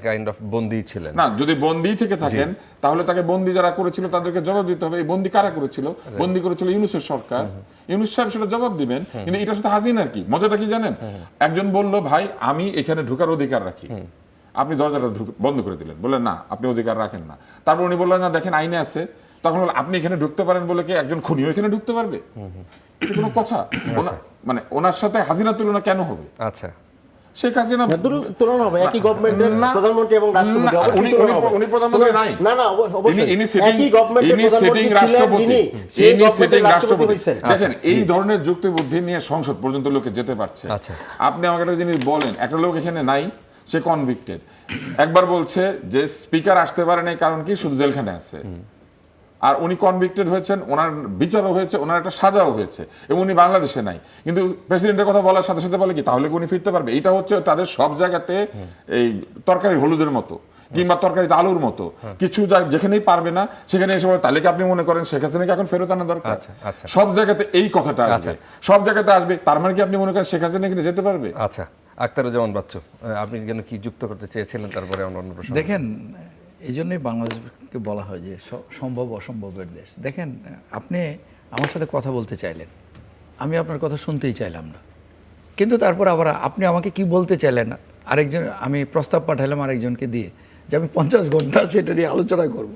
কাইন্ড অফ বন্দী ছিলেন। না, যদি বন্দী থেকে থাকেন তাহলে তাকে বন্দী যারা করেছিল তাদেরকে জবাব দিতে হবে। এই বন্দী কারা করেছিল? বন্দী করেছিল ইউনূসের সরকার। ইউনূস সাহেব সেটা জবাব দিবেন। কিন্তু এটার সাথে হাসিনার কি মজাটা কি জানেন? একজন বলল, ভাই আমি এখানে ঢোকার অধিকার রাখি, আপনি দরজাটা বন্ধ করে দিলেন, বললেন না আপনি অধিকার রাখেন না। তারপর উনি বললেন না দেখেন আইনে আছে। তখন আপনি এখানে ঢুকতে পারেন বলে কি একজন খুনিও এখানে ঢুকতে পারবে? এটা কোনো কথা? মানে ওনার সাথে হাসিনার তুলনা কেন হবে? আচ্ছা, শেখ হাসিনা তুলনা হবে একই গভর্নমেন্টের প্রধানমন্ত্রী এবং রাষ্ট্রপতি, অবশ্যই তুলনা হবে। উনি প্রধানমন্ত্রী নাই। না না, অবশ্যই ইনি সিটিং একই গভর্নমেন্টের প্রধানমন্ত্রী রাষ্ট্রপতি। যিনি ইনি সিটিং গভর্নমেন্টের রাষ্ট্রপতি। হইছেন। দেখেন এই ধরনের যুক্তি বুদ্ধি নিয়ে সংসদ পর্যন্ত লোকে যেতে পারছে। আচ্ছা। আপনি আমাকে একটা জিনিস বলেন, একটা লোক এখানে নাই, সে কনভিক্টেড, একবার বলছে যে স্পিকার আসতে পারে নাই কারণ কি শুধু জেলখানে আছে, আর উনি কনভিক্টেড হয়েছেন, ওনার বিচারও হয়েছে, ওনার একটা সাজাও হয়েছে, এবং উনি বাংলাদেশে নাই। কিন্তু প্রেসিডেন্টের কথা বলার সাথে সাথে বলে কি তাহলে উনি ফিরতে পারবে? এটা হচ্ছে তাদের সব জায়গাতে এই তরকারি হলুদের মতো কিংবা তরকারিতে আলুর মতো, কিছু যেখানেই পারবে না সেখানে এসে বলে তাহলে কি আপনি মনে করেন শেখ হাসিনাকে এখন ফেরত আনা দরকার? আচ্ছা। সব জায়গাতে এই কথাটা আসবে, সব জায়গাতে আসবে। তার মানে কি আপনি মনে করেন শেখ হাসিনা এখানে যেতে পারবে? আচ্ছা, আখতারুজ্জামান বাচ্চু, আপনি যেন কি যুক্ত করতে চেয়েছিলেন, তারপরে আমরা অন্য প্রশ্ন। দেখেন, এই জন্যই বাংলাদেশকে বলা হয় যে সম্ভব অসম্ভবের দেশ। দেখেন, আপনি আমার সাথে কথা বলতে চাইলেন, আমি আপনার কথা শুনতেই চাইলাম না, কিন্তু তারপর আবার আপনি আমাকে কি বলতে চাইলেন, আরেকজন আমি প্রস্তাব পাঠালাম আরেকজনকে দিয়ে যে আমি 50 ঘন্টা সেটা নিয়ে আলোচনা করব।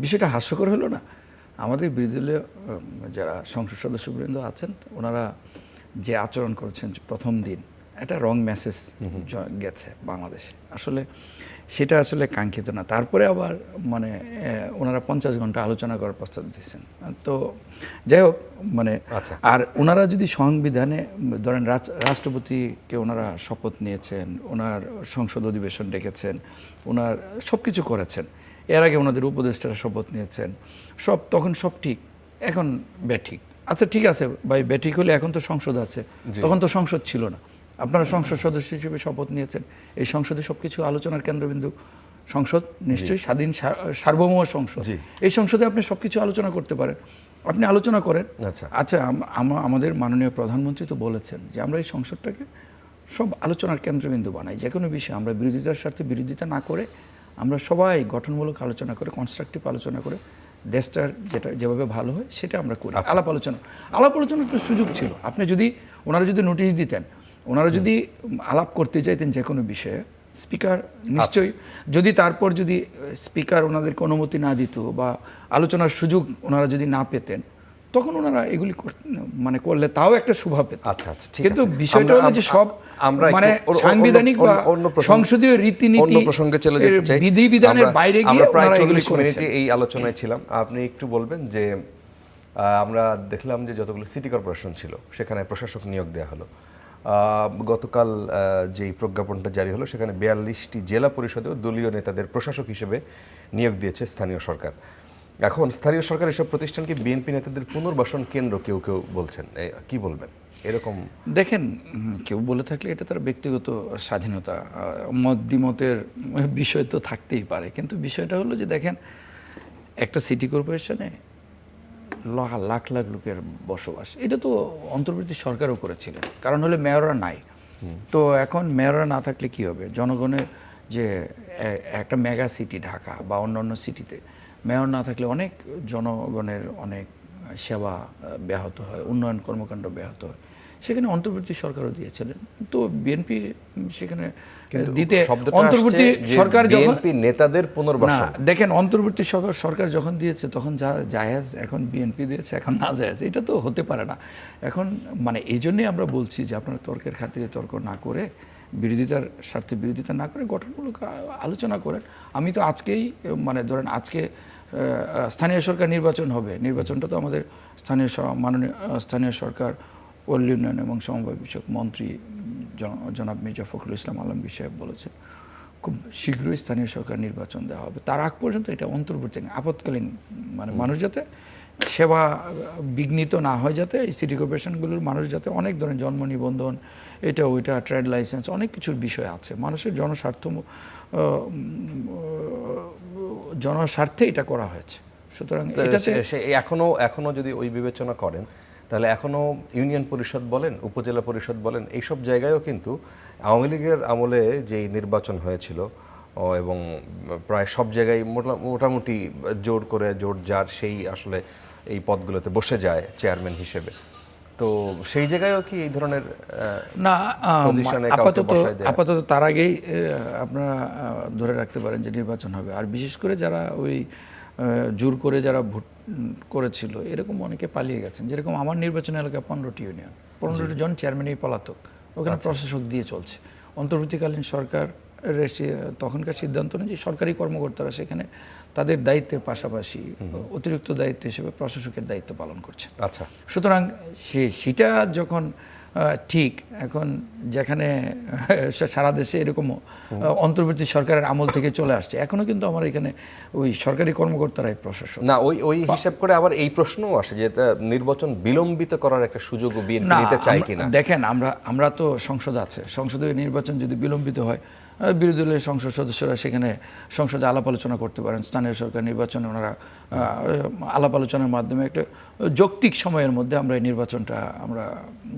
বিষয়টা হাস্যকর হলো না? আমাদের বিরোধী দলীয় যারা সংসদ সদস্যবৃন্দ আছেন ওনারা যে আচরণ করেছেন প্রথম দিন, একটা রং মেসেজ গেছে বাংলাদেশে। আসলে সেটা আসলে কাঙ্ক্ষিত না। তারপরে আবার মানে ওনারা 50 ঘন্টা আলোচনা করার প্রস্তাব দিচ্ছেন। তো যাই হোক, মানে আর ওনারা যদি সংবিধানে ধরেন রাষ্ট্রপতিকে ওনারা শপথ নিয়েছেন, ওনার সংসদ অধিবেশন ডেকেছেন, ওনার সব কিছু করেছেন, এর আগে ওনাদের উপদেষ্টারা শপথ নিয়েছেন, সব তখন সব ঠিক, এখন ব্যাঠিক। আচ্ছা ঠিক আছে ভাই, ব্যাঠিক হলে এখন তো সংসদ আছে, তখন তো সংসদ ছিল না। আপনারা সংসদ সদস্য হিসেবে শপথ নিয়েছেন, এই সংসদে সবকিছু আলোচনার কেন্দ্রবিন্দু সংসদ, নিশ্চয়ই স্বাধীন সার্বভৌম সংসদ। এই সংসদে আপনি সবকিছু আলোচনা করতে পারেন, আপনি আলোচনা করেন। আচ্ছা, আমাদের মাননীয় প্রধানমন্ত্রী তো বলেছেন যে আমরা এই সংসদটাকে সব আলোচনার কেন্দ্রবিন্দু বানাই, যে কোনো বিষয়ে আমরা বিরোধিতার স্বার্থে বিরোধিতা না করে আমরা সবাই গঠনমূলক আলোচনা করে, কনস্ট্রাকটিভ আলোচনা করে দেশটার যেভাবে ভালো হয় সেটা আমরা করি। আলাপ আলোচনার তো সুযোগ ছিল। আপনি যদি ওনারা যদি নোটিশ দিতেন, ওনারা যদি আলাপ করতে চাইতেন যে কোনো বিষয়ে, স্পিকার নিশ্চয়ই যদি তারপর যদি স্পিকার ওনাদেরকে অনুমতি না দিত বা আলোচনার সুযোগ ওনারা যদি না পেতেন, তখন ওনারা এগুলি মানে করলে তাও একটা শোভা পেত। আচ্ছা, কিন্তু বিষয়টা হলো যে সব মানে সাংবিধানিক বা সংসদীয় রীতিনীতি অন্য প্রসঙ্গে চলে যেতে চাই। বিধিবিধানের বাইরে গিয়ে প্রায় ওনারা এগুলি 40 মিনিটে এই আলোচনায় ছিলাম। আপনি একটু বলবেন যে আমরা দেখলাম যে যতগুলো সিটি কর্পোরেশন ছিল সেখানে প্রশাসক নিয়োগ দেওয়া হলো। গতকাল যেই প্রজ্ঞাপনটা জারি হলো সেখানে 42টি জেলা পরিষদেও দলীয় নেতাদের প্রশাসক হিসেবে নিয়োগ দিয়েছে স্থানীয় সরকার। এখন স্থানীয় সরকার এসব প্রতিষ্ঠানকে বিএনপি নেতাদের পুনর্বাসন কেন্দ্র কেউ কেউ বলছেন, কি বলবেন এরকম? দেখেন, কেউ বলে থাকলে এটা তার ব্যক্তিগত স্বাধীনতা, মত দ্বিমতের বিষয় তো থাকতেই পারে, কিন্তু বিষয়টা হলো যে দেখেন, একটা সিটি কর্পোরেশনে লাখ লাখ লোকের বসবাস, এটা তো অন্তর্বর্তী সরকারও করেছিলেন, কারণ হলে মেয়ররা নাই। তো এখন মেয়ররা না থাকলে কি হবে? জনগণের যে একটা মেগা সিটি ঢাকা বা অন্যান্য সিটিতে মেয়র না থাকলে অনেক জনগণের অনেক সেবা ব্যাহত হয়, উন্নয়ন কর্মকাণ্ড ব্যাহত হয়। সেখানে অন্তর্বর্তী সরকারও দিয়েছিলেন, তো বিএনপি সেখানে দিতে অন্তর্বর্তী সরকার যখন নেতাদের পুনর্বাসন, দেখেন অন্তর্বর্তী সরকার যখন দিয়েছে তখন যা জায়েজ, এখন বিএনপি দিয়েছে এখন না জায়েজ, এটা তো হতে পারে না। এখন মানে এই জন্যই আমরা বলছি যে আপনারা তর্কের খাতিরে তর্ক না করে, বিরোধিতার স্বার্থে বিরোধিতা না করে গঠনমূলক আলোচনা করেন। আমি তো আজকেই মানে ধরেন আজকে স্থানীয় সরকার নির্বাচন হবে, নির্বাচনটা তো আমাদের মাননীয় স্থানীয় সরকার, পল্লী উন্নয়ন এবং সমবায় বিষয়ক মন্ত্রী জনাব মির্জা ফখরুল ইসলাম আলমগীর সাহেব বলেছেন খুব শীঘ্রই স্থানীয় সরকার নির্বাচন দেওয়া হবে। তার আগ পর্যন্ত এটা অন্তর্বর্তী আপৎকালীন, মানে মানুষ যাতে সেবা বিঘ্নিত না হয়, যাতে এই সিটি কর্পোরেশনগুলোর মানুষ যাতে অনেক ধরনের জন্ম নিবন্ধন, এটা ওইটা, ট্রেড লাইসেন্স, অনেক কিছুর বিষয় আছে, মানুষের জনস্বার্থে এটা করা হয়েছে। সুতরাং এটাতে এখনো যদি ওই বিবেচনা করেন, তাহলে এখনো ইউনিয়ন পরিষদ বলেন, উপজেলা পরিষদ বলেন, এইসব জায়গায়ও কিন্তু আওয়ামী লীগের আমলে যেই নির্বাচন হয়েছিল এবং প্রায় সব জায়গায় মোটামুটি জোর যার সেই আসলে এই পদগুলোতে বসে যায় চেয়ারম্যান হিসেবে, তো সেই জায়গায়ও কি এই ধরনের না, পজিশনে কাউকে বসায় দেয়া? আপাতত তার আগেই আপনারা ধরে রাখতে পারেন যে নির্বাচন হবে। আর বিশেষ করে যারা ওই জোর করে যারা ভোট করেছিল, এরকম অনেকে পালিয়ে গেছেন। যেরকম আমার নির্বাচন এলাকা 15টি ইউনিয়ন, 15টি জন চেয়ারম্যানই পলাতক, ওখানে প্রশাসক দিয়ে চলছে। অন্তর্বর্তীকালীন সরকার তখনকার সিদ্ধান্ত অনুযায়ী সরকারি কর্মকর্তারা সেখানে তাদের দায়িত্বের পাশাপাশি অতিরিক্ত দায়িত্ব হিসেবে প্রশাসকের দায়িত্ব পালন করছে। আচ্ছা, সুতরাং সেটা যখন ঠিক, এখন যেখানে সারা দেশে এরকম অন্তর্বর্তী সরকারের আমল থেকে চলে আসছে, এখনো কিন্তু আমার এখানে ওই সরকারি কর্মকর্তারাই প্রশাসক। না, ওই হিসাব করে আবার এই প্রশ্নও আসে যে নির্বাচন বিলম্বিত করার একটা সুযোগ বিএনপি নিতে চায় কিনা। দেখেন, আমরা তো সংসদ আছে, সংসদে নির্বাচন যদি বিলম্বিত হয়, বিরোধী দলের সংসদ সদস্যরা সেখানে সংসদে আলাপ আলোচনা করতে পারেন। স্থানীয় সরকার নির্বাচনে ওনারা আলাপ আলোচনার মাধ্যমে একটা যৌক্তিক সময়ের মধ্যে আমরা এই নির্বাচনটা আমরা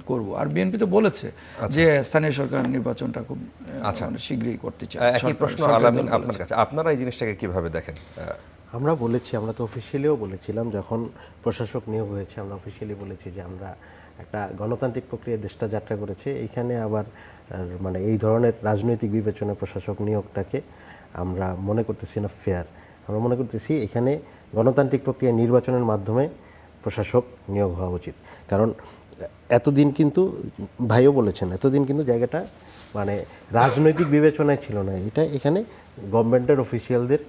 করব। আর বিএনপি তো বলেছে যে স্থানীয় সরকার নির্বাচনটা খুব শীঘ্রই করতে চায়। একই প্রশ্ন আলামিন আপনার কাছে, আপনারা এই জিনিসটাকে কিভাবে দেখেন? আমরা বলেছি, আমরা তো অফিসিয়ালিও বলেছিলাম যখন প্রশাসক নিয়োগ হয়েছে, আমরা অফিসিয়ালি বলেছি যে আমরা একটা গণতান্ত্রিক প্রক্রিয়ায় দেশটা যাত্রা করেছে, এইখানে আবার মানে এই ধরনের রাজনৈতিক বিবেচনা প্রশাসক নিয়োগটাকে আমরা মনে করতেছি না ফেয়ার। আমরা মনে করতেছি এখানে গণতান্ত্রিক প্রক্রিয়া নির্বাচনের মাধ্যমে প্রশাসক নিয়োগ হওয়া উচিত। কারণ এতদিন কিন্তু ভাইও বলেছেন, এতদিন কিন্তু জায়গাটা মানে রাজনৈতিক বিবেচনায় ছিল না, এটা এখানে গভর্নমেন্টের অফিসিয়ালদের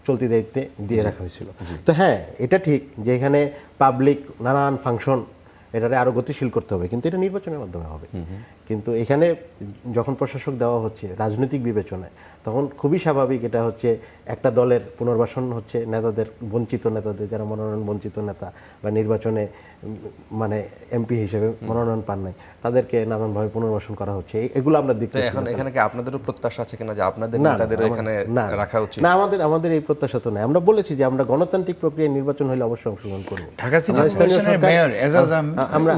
চলতি দায়িত্বে দিয়ে রাখা হয়েছিল। তো হ্যাঁ, এটা ঠিক যে এখানে পাবলিক নানান ফাংশন, এটারে আরও গতিশীল করতে হবে, কিন্তু এটা নির্বাচনের মাধ্যমে হবে। কিন্তু এখানে যখন প্রশাসক দেওয়া হচ্ছে রাজনৈতিক বিবেচনায়, তখন খুবই স্বাভাবিক এটা হচ্ছে একটা দলের পুনর্বাসন হচ্ছে, নেতাদের, বঞ্চিত নেতাদের, যারা মনোনয়ন বঞ্চিত নেতা বা নির্বাচনে মানে এমপি হিসেবে মনোনয়ন পান নাই, তাদেরকে নানানভাবে পুনর্বাসন করা হচ্ছে। এগুলো আমরা দেখতে এখানে কি আপনাদেরও প্রত্যাশা আছে কিনা যে আপনাদের নেতাদের এখানে রাখা উচিত? না, আমাদের এই প্রত্যাশা তো নাই। আমরা বলেছি যে আমরা গণতান্ত্রিক প্রক্রিয়ায় নির্বাচন হলে অবশ্যই অংশগ্রহণ করব। ঢাকা সিটি কর্পোরেশনের মেয়র এজাজ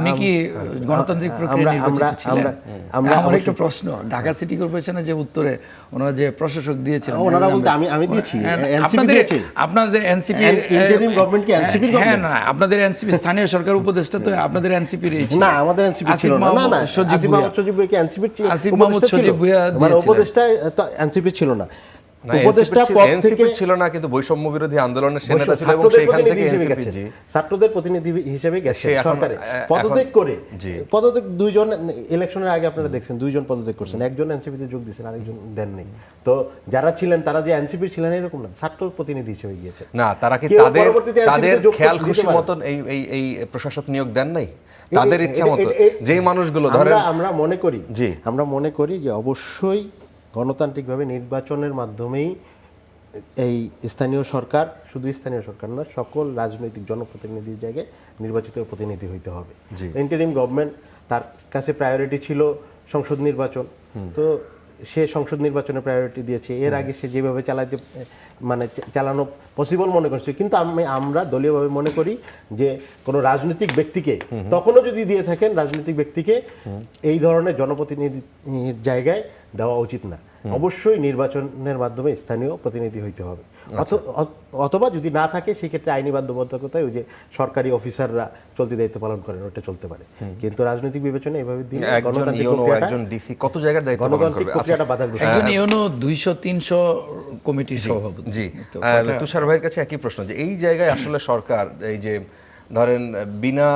উনি কি গণতান্ত্রিক প্রক্রিয়ায় নির্বাচিত ছিলেন? আমার একটা প্রশ্ন, ঢাকা সিটি কর্পোরেশনের যে উত্তরে ওনারা যে প্রশাসক দিয়েছিলেন, ওনারা বলতে আমি দিয়েছি, আপনাদের এনসিপি ইন্টারিম গভর্নমেন্ট কি এনসিপি গভর্নমেন্ট? হ্যাঁ, না, আপনাদের এনসিপি স্থানীয় সরকার উপদেষ্টা তো আপনাদের এনসিপির এই ছিল। না, আমাদের এনসিপি ছিল না। না, আসিফ মাহমুদ সজীব ভুঁইয়া কি এনসিপির ছিল? আসিফ মাহমুদ সজীব ভুঁইয়া মানে উপদেষ্টা তো এনসিপি ছিল না। উপদেষ্টা পদ থেকে ছিল না, কিন্তু বৈষম্য বিরোধী আন্দোলনের সেনেতা ছিল এবং সেখান থেকে এনসিপি ছাত্রদের প্রতিনিধি হিসেবে গেছে সরকারে পদত্যাগ করে। পদত্যাগ দুইজন, ইলেকশনের আগে আপনারা দেখছেন দুইজন পদত্যাগ করছেন, একজন এনসিপিতে যোগ দিয়েছেন, আরেকজন দেন নেই। তো যারা ছিলেন তারা যে এনসিপি ছিলেন এরকম না, ছাত্র প্রতিনিধি হিসেবে গিয়েছে। না, তারা কি তাদের খেয়াল খুশি মতন এই প্রশাসক নিয়োগ দেন নাই? তাদের ইচ্ছা মতো যেই মানুষগুলো ধরেন, আমরা মনে করি যে অবশ্যই গণতান্ত্রিকভাবে নির্বাচনের মাধ্যমেই এই স্থানীয় সরকার, শুধু স্থানীয় সরকার না, সকল রাজনৈতিক জনপ্রতিনিধির জায়গায় নির্বাচিত প্রতিনিধি হইতে হবে। ইন্টারিম গভর্নমেন্ট, তার কাছে প্রায়োরিটি ছিল সংসদ নির্বাচন, তো সে সংসদ নির্বাচনে প্রায়োরিটি দিয়েছে। এর আগে সে যেভাবে চালানো পসিবল মনে করছে, কিন্তু আমরা দলীয়ভাবে মনে করি যে কোনো রাজনৈতিক ব্যক্তিকে, তখনও যদি দিয়ে থাকেন রাজনৈতিক ব্যক্তিকে এই ধরনের জনপ্রতিনিধির জায়গায় দেওয়া উচিত না। অবশ্যই নির্বাচনের মাধ্যমে স্থানীয় প্রতিনিধি হইতে হবে, অথবা যদি না থাকে সেক্ষেত্রে আইনি বাধ্যবাধকতায় ওই যে সরকারি অফিসাররা চলতি দায়িত্ব পালন করেন, ওটা চলতে পারে। কিন্তু রাজনৈতিক বিবেচনা এভাবে দিলে একজন ডিসি কত জায়গার দায়িত্ব পালন করবে? প্রক্রিয়াটা বাধাগ্রস্ত। একজন ইউনো 200-300 কমিটির সভাপতি। জি, তুষার ভাইয়ের কাছে একই প্রশ্ন, যে এই জায়গায় আসলে সরকার, এই যে ধরেন বিনা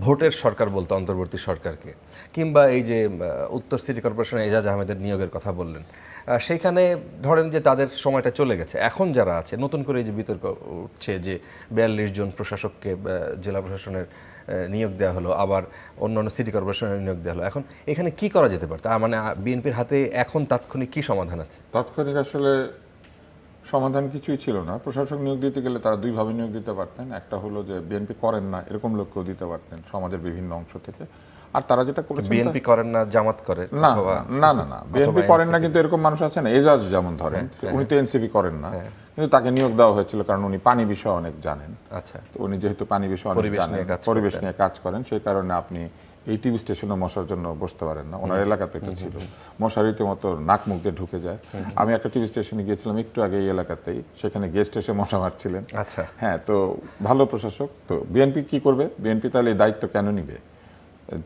ভোটের সরকার বলতে অন্তর্বর্তী সরকারকে, কিংবা এই যে উত্তর সিটি কর্পোরেশনে এজাজ আহমেদের নিয়োগের কথা বললেন, সেইখানে ধরেন যে তাদের সময়টা চলে গেছে, এখন যারা আছে নতুন করে এই যে বিতর্ক উঠছে যে 42 জন প্রশাসককে জেলা প্রশাসনের নিয়োগ দেওয়া হলো, আবার অন্যান্য সিটি কর্পোরেশনের নিয়োগ দেওয়া হলো, এখন এখানে কি করা যেতে পারত? মানে বিএনপির হাতে এখন তাৎক্ষণিক কি সমাধান আছে? তাৎক্ষণিক আসলে সমাধান কিছুই ছিল না। প্রশাসক নিয়োগ দিতে গেলে তারা দুইভাবে নিয়োগ দিতে পারতেন। একটা হলো যে বিএনপি করেন না এরকম লোককেও দিতে পারতেন সমাজের বিভিন্ন অংশ থেকে। আর তারা যেটা করেছেন, বিএনপি করেন না, জামাত করে না অথবা- না না না বিএনপি অথবা করেন না, NCP কিন্তু এরকম মানুষ আছে না, এজাজ যেমন ধরেন, উনি তো এনসিপি করেন না, কিন্তু তাকে নিয়োগ দেওয়া হয়েছিল কারণ উনি পানি বিষয়ে অনেক জানেন। আচ্ছা, তো উনি যেহেতু পানি বিষয়ে অনেক পরিবেশ জানেন, নিয়ে কাজ পরিবেশ করতেন। নিয়ে কাজ করেন, সেই কারণে আপনি এই টিভি স্টেশনে মশার জন্য বসতে পারেন না। ওনার এলাকাতে এটা ছিল, মশা রীতিমতো নাক মুখ দিয়ে ঢুকে যায়। আমি একটা টিভি স্টেশনে গিয়েছিলাম একটু আগে এই এলাকাতেই, সেখানে গেস্ট এসে মশা মারছিলেন। আচ্ছা। হ্যাঁ, তো ভালো প্রশাসক। তো বিএনপি কি করবে? বিএনপি তাহলে এই দায়িত্ব কেন নিবে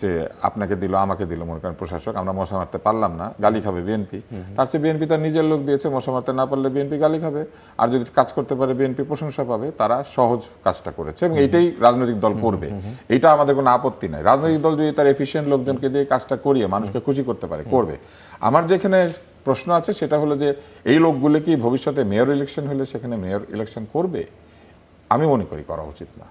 যে আপনাকে দিল আমাকে দিল, মনে করেন প্রশাসক, আমরা মশা মারতে পারলাম না, গালি খাবে বিএনপি। তার চেয়ে বিএনপি তার নিজের লোক দিয়েছে, মশা মারতে না পারলে বিএনপি গালি খাবে, আর যদি কাজ করতে পারে বিএনপি প্রশংসা পাবে। তারা সহজ কাজটা করেছে এবং এইটাই রাজনৈতিক দল করবে, এটা আমাদের কোনো আপত্তি নাই। রাজনৈতিক দল যদি তার এফিশিয়েন্ট লোকজনকে দিয়ে কাজটা করিয়ে মানুষকে খুশি করতে পারে, করবে। আমার যেখানে প্রশ্ন আছে সেটা হলো যে এই লোকগুলো কি ভবিষ্যতে মেয়র ইলেকশন হলে সেখানে মেয়র ইলেকশন করবে? আমি মনে করি করা উচিত না।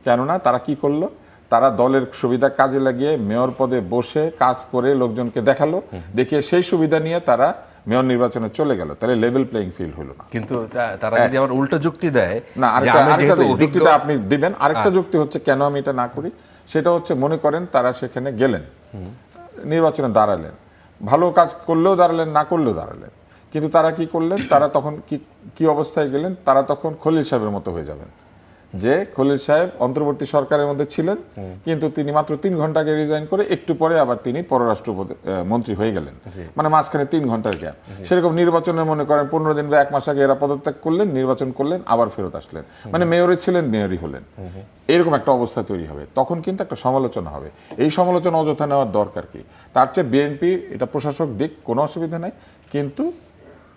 কেননা তারা কি করলো? তারা দলের সুবিধা কাজে লাগিয়ে মেয়র পদে বসে কাজ করে লোকজনকে দেখালো, দেখিয়ে সেই সুবিধা নিয়ে তারা মেয়র নির্বাচনে চলে গেল। তাহলে লেভেল প্লেইং ফিল্ড হলো না। কিন্তু তারা যদি আবার উল্টো যুক্তি দেয় না, যে আরেকটা আমি যেহেতু আরেকটা অভিজ্ঞ, যুক্তিটা আপনি দিবেন। আরেকটা যুক্তি হচ্ছে কেন আমি এটা না করি, সেটা হচ্ছে মনে করেন তারা সেখানে গেলেন, নির্বাচনে দাঁড়ালেন, ভালো কাজ করলেও দাঁড়ালেন, না করলেও দাঁড়ালেন, কিন্তু তারা কি করলেন? তারা তখন কি অবস্থায় গেলেন? তারা তখন খলিল সাহেবের মতো হয়ে যাবেন, যে খলিল সাহেব অন্তর্বর্তী সরকারের মধ্যে ছিলেন, কিন্তু তিনি মাত্র 3 ঘন্টা আগে রিজাইন করে একটু পরে আবার তিনি পররাষ্ট্র মন্ত্রী হয়ে গেলেন, মানে মাঝখানে 3 ঘন্টার গ্যাপ। সেরকম নির্বাচনের মনে করেন 15 দিন বা 1 মাস আগে এরা পদত্যাগ করলেন, নির্বাচন করলেন, আবার ফেরত আসলেন, মানে মেয়রই ছিলেন, মেয়রই হলেন। এরকম একটা অবস্থা তৈরি হবে, তখন কিন্তু একটা সমালোচনা হবে। এই সমালোচনা অযথা নেওয়ার দরকার কি? তার চেয়ে বিএনপি এটা প্রশাসক দিক, কোনো অসুবিধা নাই, কিন্তু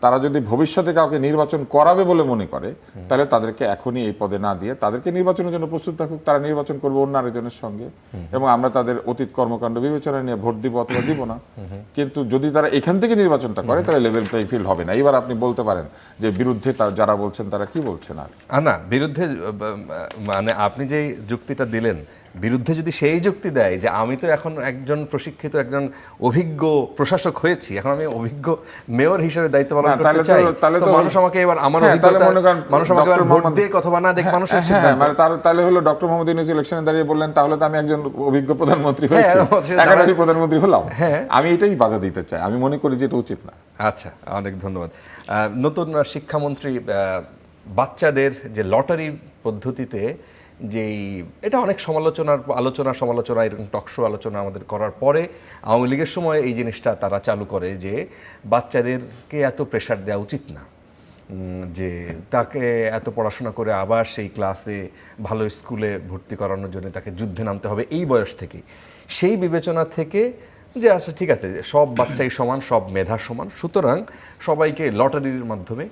তারা যদি ভবিষ্যতে কাউকে নির্বাচন করাবে বলে মনে করে, তাহলে তাদেরকে এখনই এই পদে না দিয়ে তাদেরকে নির্বাচনের জন্য প্রস্তুত থাকুক। তারা নির্বাচন করবে অন্য আরেকজনের সঙ্গে, এবং আমরা তাদের অতীত কর্মকাণ্ড বিবেচনা নিয়ে ভোট দিব অথবা দিব না। কিন্তু যদি তারা এখান থেকে নির্বাচনটা করে, তাহলে লেভেল প্লেইং ফিল্ড হবে না। এবার আপনি বলতে পারেন যে বিরুদ্ধে যারা বলছেন তারা কি বলছেন। আর না, বিরুদ্ধে মানে আপনি যে যুক্তিটা দিলেন, বিরুদ্ধে যদি সেই যুক্তি দেয় যে আমি তো এখন একজন প্রশিক্ষিত, একজন অভিজ্ঞ প্রশাসক হয়েছি, এখন আমি অভিজ্ঞ মেয়র হিসেবে দায়িত্ব পালন না, করতে তাহলে তো- চাই, তাহলে তো তো- মানুষ আমাকে এবার আমার হ্যাঁ, তাহলে অভিজ্ঞতা, মনে করেন মানুষ আমাকে এবার ডক্টর ভোট মোহাম্মদ- দিয়ে অথবা না দেখ মানুষের হ্যাঁ, সিদ্ধান্ত। মানে তাহলে হলো ডক্টর মোহাম্মদ ইউনূস ইলেকশনে দাঁড়িয়ে বললেন তাহলে তো আমি একজন অভিজ্ঞ প্রধানমন্ত্রী হয়েছি, সে একাধারে দাঁড়ায়- প্রধানমন্ত্রী হলাম। হ্যাঁ। আমি এটাই বাধা দিতে চাই, আমি মনে করি যে এটা উচিত না। আচ্ছা, অনেক ধন্যবাদ। নতুন শিক্ষামন্ত্রী বাচ্চাদের যে লটারি পদ্ধতিতে যেই, এটা অনেক সমালোচনা এরকম টকশো আলোচনা আমাদের করার পরে আওয়ামী লীগের সময় এই জিনিসটা তারা চালু করে যে বাচ্চাদেরকে এত প্রেশার দেওয়া উচিত না, যে তাকে এত পড়াশোনা করে আবার সেই ক্লাসে ভালো স্কুলে ভর্তি করানোর জন্য তাকে যুদ্ধে নামতে হবে এই বয়স থেকে। সেই বিবেচনা থেকে যে আচ্ছা ঠিক আছে, সব বাচ্চাই সমান, সব মেধা সমান, সুতরাং সবাইকে লটারির মাধ্যমে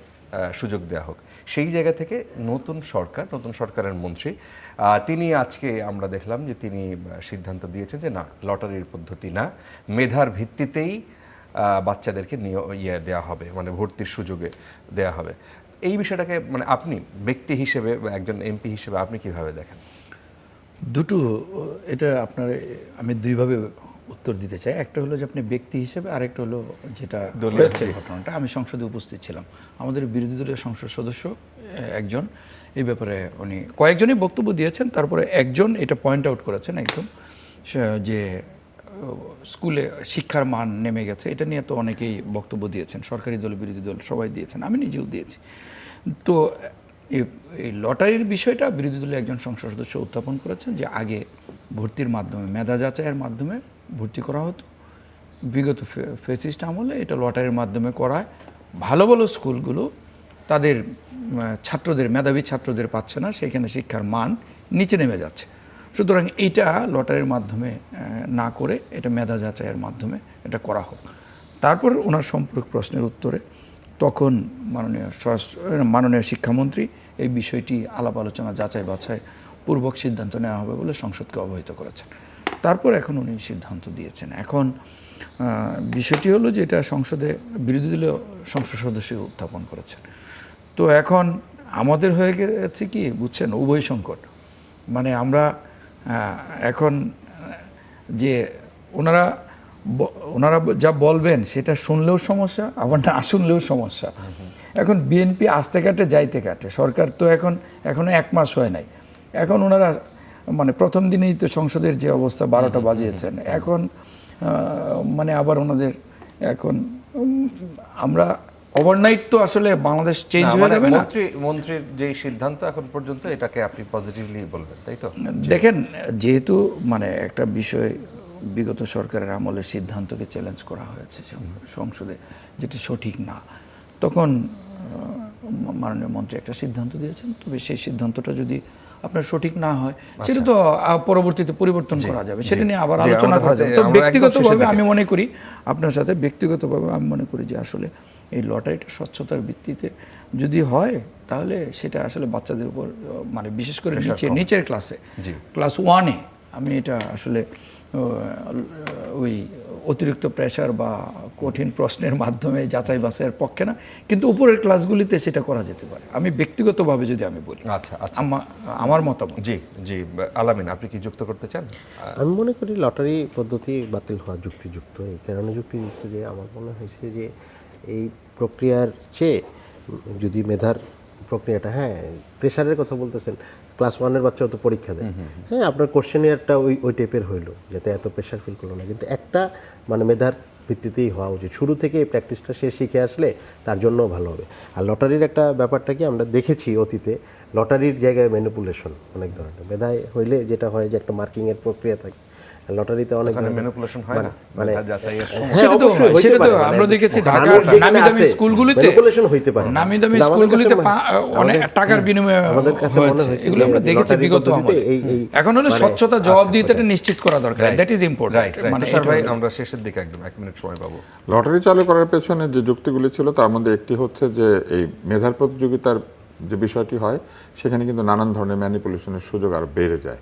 সুযোগ দেওয়া হোক। সেই জায়গা থেকে নতুন সরকারের মন্ত্রী তিনি আজকে আমরা দেখলাম যে তিনি সিদ্ধান্ত দিয়েছেন যে না, লটারির পদ্ধতি না, মেধার ভিত্তিতেই বাচ্চাদেরকে দেওয়া হবে, মানে ভর্তির সুযোগে দেওয়া হবে। এই বিষয়টাকে মানে আপনি ব্যক্তি হিসেবে বা একজন এমপি হিসেবে আপনি কিভাবে দেখেন? দুটো, এটা আপনার আমি দুইভাবে উত্তর দিতে চাই। একটা হলো যে আপনি ব্যক্তি হিসেবে, আরেকটা হলো যেটা হয়েছে ঘটনাটা। আমি সংসদে উপস্থিত ছিলাম, আমাদের বিরোধী দলীয় সংসদ সদস্য একজন এই ব্যাপারে উনি কয়েকজনই বক্তব্য দিয়েছেন, তারপরে একজন এটা পয়েন্ট আউট করেছেন একদম, যে স্কুলে শিক্ষার মান নেমে গেছে। এটা নিয়ে তো অনেকেই বক্তব্য দিয়েছেন, সরকারি দল বিরোধী দল সবাই দিয়েছেন, আমি নিজেও দিয়েছি। তো এই লটারির বিষয়টা বিরোধী দলের একজন সংসদ সদস্য উত্থাপন করেছেন যে আগে ভর্তির মাধ্যমে, মেধা যাচাইয়ের মাধ্যমে ভর্তি করা হতো, বিগত ফ্যাসিস্ট আমলে এটা লটারির মাধ্যমে করায় ভালো ভালো স্কুলগুলো তাদের ছাত্রদের, মেধাবী ছাত্রদের পাচ্ছে না, সেখানে শিক্ষার মান নিচে নেমে যাচ্ছে। সুতরাং এইটা লটারির মাধ্যমে না করে এটা মেধা যাচাইয়ের মাধ্যমে এটা করা হোক। তারপর ওনার সম্পর্ক প্রশ্নের উত্তরে তখন মাননীয় শিক্ষামন্ত্রী এই বিষয়টি আলাপ আলোচনা যাচাই বাছাই পূর্বক সিদ্ধান্ত নেওয়া হবে বলে সংসদকে অবহিত করেছেন। তারপর এখন উনি সিদ্ধান্ত দিয়েছেন। এখন বিষয়টি হলো যে এটা সংসদে বিরোধী দলীয় সংসদ সদস্য উত্থাপন করেছেন। তো এখন আমাদের হয়ে গেছে কি বুঝছেন, উভয় সংকট। মানে আমরা এখন যে ওনারা ওনারা যা বলবেন সেটা শুনলেও সমস্যা, আবার না শুনলেও সমস্যা। এখন বিএনপি আসতে কাটে যাইতে কাটে, সরকার তো এখনো 1 মাস হয় নাই। এখন ওনারা মানে প্রথম দিনেই তো সংসদের যে অবস্থা 12টা বাজিয়েছেন, এখন মানে আবার ওনাদের এখন আমরা ওভারনাইট তো আসলে বাংলাদেশ চেঞ্জ হয়ে যাবে না। মন্ত্রীর যে সিদ্ধান্ত এখন পর্যন্ত, এটাকে আপনি পজিটিভলি বলবেন, তাই তো? দেখেন, যেহেতু মানে একটা বিষয় বিগত সরকারের আমলে সিদ্ধান্তকে চ্যালেঞ্জ করা হয়েছে সংসদে, যেটি সঠিক না, তখন মাননীয় মন্ত্রী একটা সিদ্ধান্ত দিয়েছেন। তবে সেই সিদ্ধান্তটা যদি আপনার সঠিক না হয়, সেটা তো পরবর্তীতে পরিবর্তন করা যাবে, সেটা নিয়ে আবার আলোচনা করা যাবে। তো ব্যক্তিগতভাবে আমি মনে করি, আপনার সাথে ব্যক্তিগতভাবে আমি মনে করি যে আসলে এই লটারিটা স্বচ্ছতার ভিত্তিতে যদি হয়, তাহলে সেটা আসলে বাচ্চাদের উপর মানে বিশেষ করে নিচের ক্লাসে, ক্লাস 1-এ আমি এটা আসলে ওই অতিরিক্ত প্রেশার বা কঠিন প্রশ্নের মাধ্যমে যাচাই বাছাইয়ের পক্ষে না, কিন্তু উপরের ক্লাসগুলিতে সেটা করা যেতে পারে। আমি ব্যক্তিগতভাবে যদি আমি বলি, আচ্ছা, আমার মতামত। জি আলামিন, আপনি কি যুক্ত করতে চান? আমি মনে করি লটারি পদ্ধতি বাতিল হওয়া যুক্তিযুক্ত। এই কারণে যুক্তিযুক্ত যে আমার মনে হয়েছে যে এই প্রক্রিয়ার চেয়ে যদি মেধার প্রক্রিয়াটা, হ্যাঁ প্রেশারের কথা বলতেছেন, ক্লাস 1-এর বাচ্চাও তো পরীক্ষা দেয়, হ্যাঁ আপনার কোশ্চেনিয়ারটা ওই টাইপের হইলো, যাতে এত প্রেশার ফিল করলো না, কিন্তু একটা মানে মেধার ভিত্তিতেই হওয়া উচিত। শুরু থেকে এই প্র্যাকটিসটা সে শিখে আসলে তার জন্যও ভালো হবে। আর লটারির একটা ব্যাপারটা কি আমরা দেখেছি অতীতে, লটারির জায়গায় ম্যানিপুলেশন অনেক ধরনের। মেধায় হইলে যেটা হয় যে একটা মার্কিংয়ের প্রক্রিয়া থাকে, লটারিতে অনেক ম্যানিপুলেশন হয় না, মানে হ্যাঁ, অবশ্যই সেটা তো আমরা দেখেছি ঢাকার নামি দামি স্কুলগুলিতে ম্যানিপুলেশন হইতে পারে, নামি দামি স্কুলগুলিতে অনেক টাকার বিনিময়ে আমাদের কাছে মনে হয়েছে এগুলো আমরা দেখেছি বিগত আমলে। এখন হলো স্বচ্ছতা, জবাবদিহিতাটা নিশ্চিত করা দরকার, দ্যাট ইজ ইম্পর্টেন্ট। মানে স্যার ভাই, আমরা শেষের দিকে একদম 1 মিনিট সময় পাবো। লটারি চালু করার পেছনে যে যুক্তিগুলি ছিল, তার মধ্যে একটি হচ্ছে যে এই মেধার প্রতিযোগিতার যে বিষয়টি হয়, সেখানে কিন্তু নানান ধরনের ম্যানিপুলেশনের সুযোগ আরও বেড়ে যায়।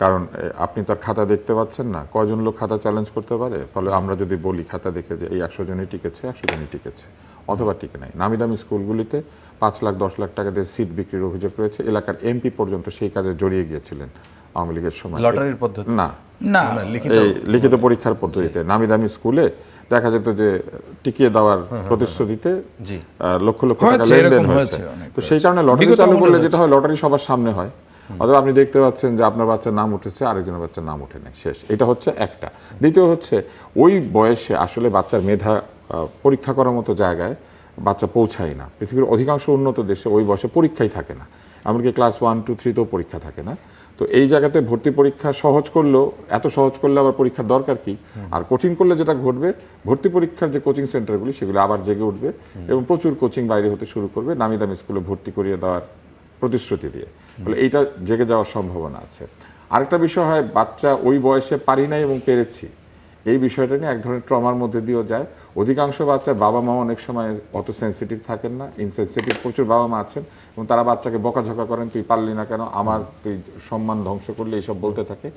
কারণ আপনি তার খাতা দেখতে পাচ্ছেন না, কয়জন লোক খাতা চ্যালেঞ্জ করতে পারে। ফলে আমরা যদি বলি খাতা দেখে যে এই 100 জনই টিকেছে, 100 জনই টিকেছে, অথবা টিকে নাই। নামি দামি স্কুলগুলিতে 5 লাখ 10 লাখ টাকা দিয়ে সিট বিক্রির অভিযোগ রয়েছে। এলাকার এমপি পর্যন্ত সেই কাজে জড়িয়ে গিয়েছিলেন আওয়ামী লীগের সময়। লটারির পদ্ধতি না, এই লিখিত পরীক্ষার পদ্ধতিতে নামি দামি স্কুলে দেখা যেত যে টিকিয়ে দেওয়ার প্রতিশ্রুতিতে লক্ষ লক্ষ টাকা লেনদেন হয়েছে। তো সেই কারণে লটারি চালু করলে যেটা হয়, লটারি সবার সামনে হয়, অথবা আপনি দেখতে পাচ্ছেন যে আপনার বাচ্চার নাম উঠেছে, আরেকজনের বাচ্চার নাম ওঠে নাই, শেষ। এটা হচ্ছে একটা। দ্বিতীয় হচ্ছে, ওই বয়সে আসলে বাচ্চার মেধা পরীক্ষা করার মতো জায়গায় বাচ্চা পৌঁছায় না। পৃথিবীর অধিকাংশ উন্নত দেশে ওই বয়সে পরীক্ষাই থাকে না, এমনকি ক্লাস 1, 2, 3তেও পরীক্ষা থাকে না। তো এই জায়গাতে ভর্তি পরীক্ষা সহজ করলেও, এত সহজ করলে আবার পরীক্ষার দরকার কি? আর কঠিন করলে যেটা ঘটবে, ভর্তি পরীক্ষার যে কোচিং সেন্টারগুলি সেগুলো আবার জেগে উঠবে এবং প্রচুর কোচিং বাইরে হতে শুরু করবে নামি দামি স্কুলে ভর্তি করিয়ে দেওয়ার প্রতিশ্রুতি দিয়ে। ফলে এইটা জেগে যাওয়ার সম্ভাবনা আছে। আরেকটা বিষয় হয়, বাচ্চা ওই বয়সে পারি নাই এবং পেরেছি, এই বিষয়টা নিয়ে এক ধরনের ট্রমার মধ্যে দিয়েও যায়। অধিকাংশ বাচ্চার বাবা মা অনেক সময় অত সেন্সিটিভ থাকেন না, ইনসেন্সিটিভ প্রচুর বাবা মা আছেন, এবং তারা বাচ্চাকে বকাঝকা করেন, তুই পারলি না কেন, আমার তুই সম্মান ধ্বংস করলে, এইসব বলতে থাকে।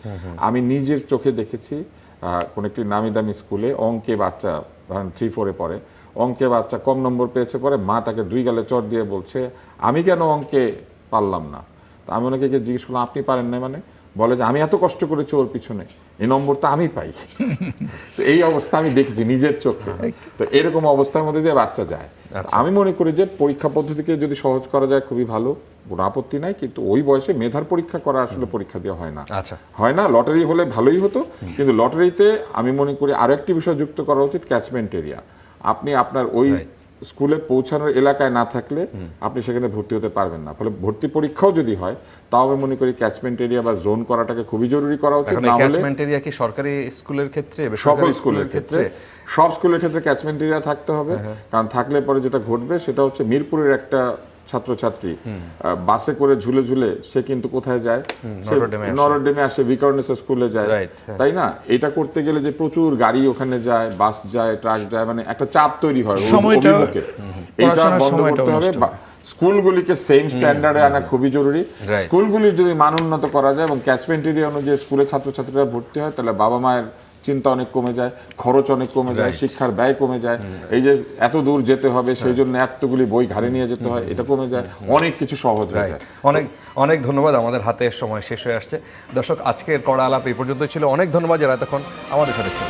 আমি নিজের চোখে দেখেছি কোন একটি নামি দামি স্কুলে অঙ্কে বাচ্চা ধরেন 3-4-এ পড়ে, অঙ্কে বাচ্চা কম নম্বর পেয়েছে, পরে মা তাকে 2 গালে চড় দিয়ে বলছে, আমি কেন অঙ্কে পারলাম না। তো আমি ওনাকে জিজ্ঞেস করলাম, আপনি পারেন না মানে? বলে যে আমি এত কষ্ট করেছি ওর পিছনে, এই নম্বরটা আমি পাই। তো এই অবস্থা আমি দেখেছি নিজের চোখে। তো এরকম অবস্থার মধ্যে দিয়ে বাচ্চা যায়। আমি মনে করি যে পরীক্ষা পদ্ধতিকে যদি সহজ করা যায় খুবই ভালো, কোনো আপত্তি নাই, কিন্তু ওই বয়সে মেধার পরীক্ষা করা আসলে পরীক্ষা দেওয়া হয় না। হয় না, লটারি হলে ভালোই হতো, কিন্তু লটারিতে আমি মনে করি আরো একটি বিষয় যুক্ত করা উচিত, ক্যাচমেন্ট এরিয়া। আপনি আপনার ওই স্কুলে পৌঁছানোর এলাকায় না থাকলে আপনি সেখানে ভর্তি হতে পারবেন না। ফলে ভর্তি পরীক্ষাও যদি হয়, তাও আমি মনে করি ক্যাচমেন্ট এরিয়া বা জোন করাটাকে খুবই জরুরি করা উচিত। না হলে ক্যাচমেন্ট এরিয়া কি সরকারি স্কুলের ক্ষেত্রে, সকল স্কুলের ক্ষেত্রে, সব স্কুলের ক্ষেত্রে ক্যাচমেন্ট এরিয়া থাকতে হবে। কারণ থাকলে পরে যেটা ঘটবে সেটা হচ্ছে, মিরপুরের একটা ছাত্রছাত্রী বাসে করে ঝুলে ঝুলে সে কিন্তু কোথায় যায়, নরডেমে আসে, ভিকারুনিস স্কুলে যায়, তাই না? এটা করতে গেলে যে প্রচুর গাড়ি ওখানে যায়, বাস যায়, ট্রাক যায়, মানে একটা চাপ তৈরি হয় অভিমুখে। এটা বন্ধ করতে হবে। স্কুলগুলিকে সেম স্ট্যান্ডার্ডে আনা খুবই জরুরি। স্কুলগুলির যদি মান উন্নত করা যায় এবং ক্যাচমেন্ট এরিয়া অনুযায়ী স্কুলে ছাত্রছাত্রীরা ভর্তি হয়, তাহলে বাবা মায়ের চিন্তা অনেক কমে যায়, খরচ অনেক কমে যায়, শিক্ষার ব্যয় কমে যায়। এই যে এত দূর যেতে হবে, সেই জন্য এতগুলি বই ঘাড়ে নিয়ে যেতে হয়, এটা কমে যায়, অনেক কিছু সহজ হয়ে যায়। অনেক অনেক ধন্যবাদ। আমাদের হাতে সময় শেষ হয়ে আসছে। দর্শক, আজকের কড়া আলাপ এই পর্যন্তই ছিল। অনেক ধন্যবাদ যারা এতক্ষণ আমাদের সাথে ছিল।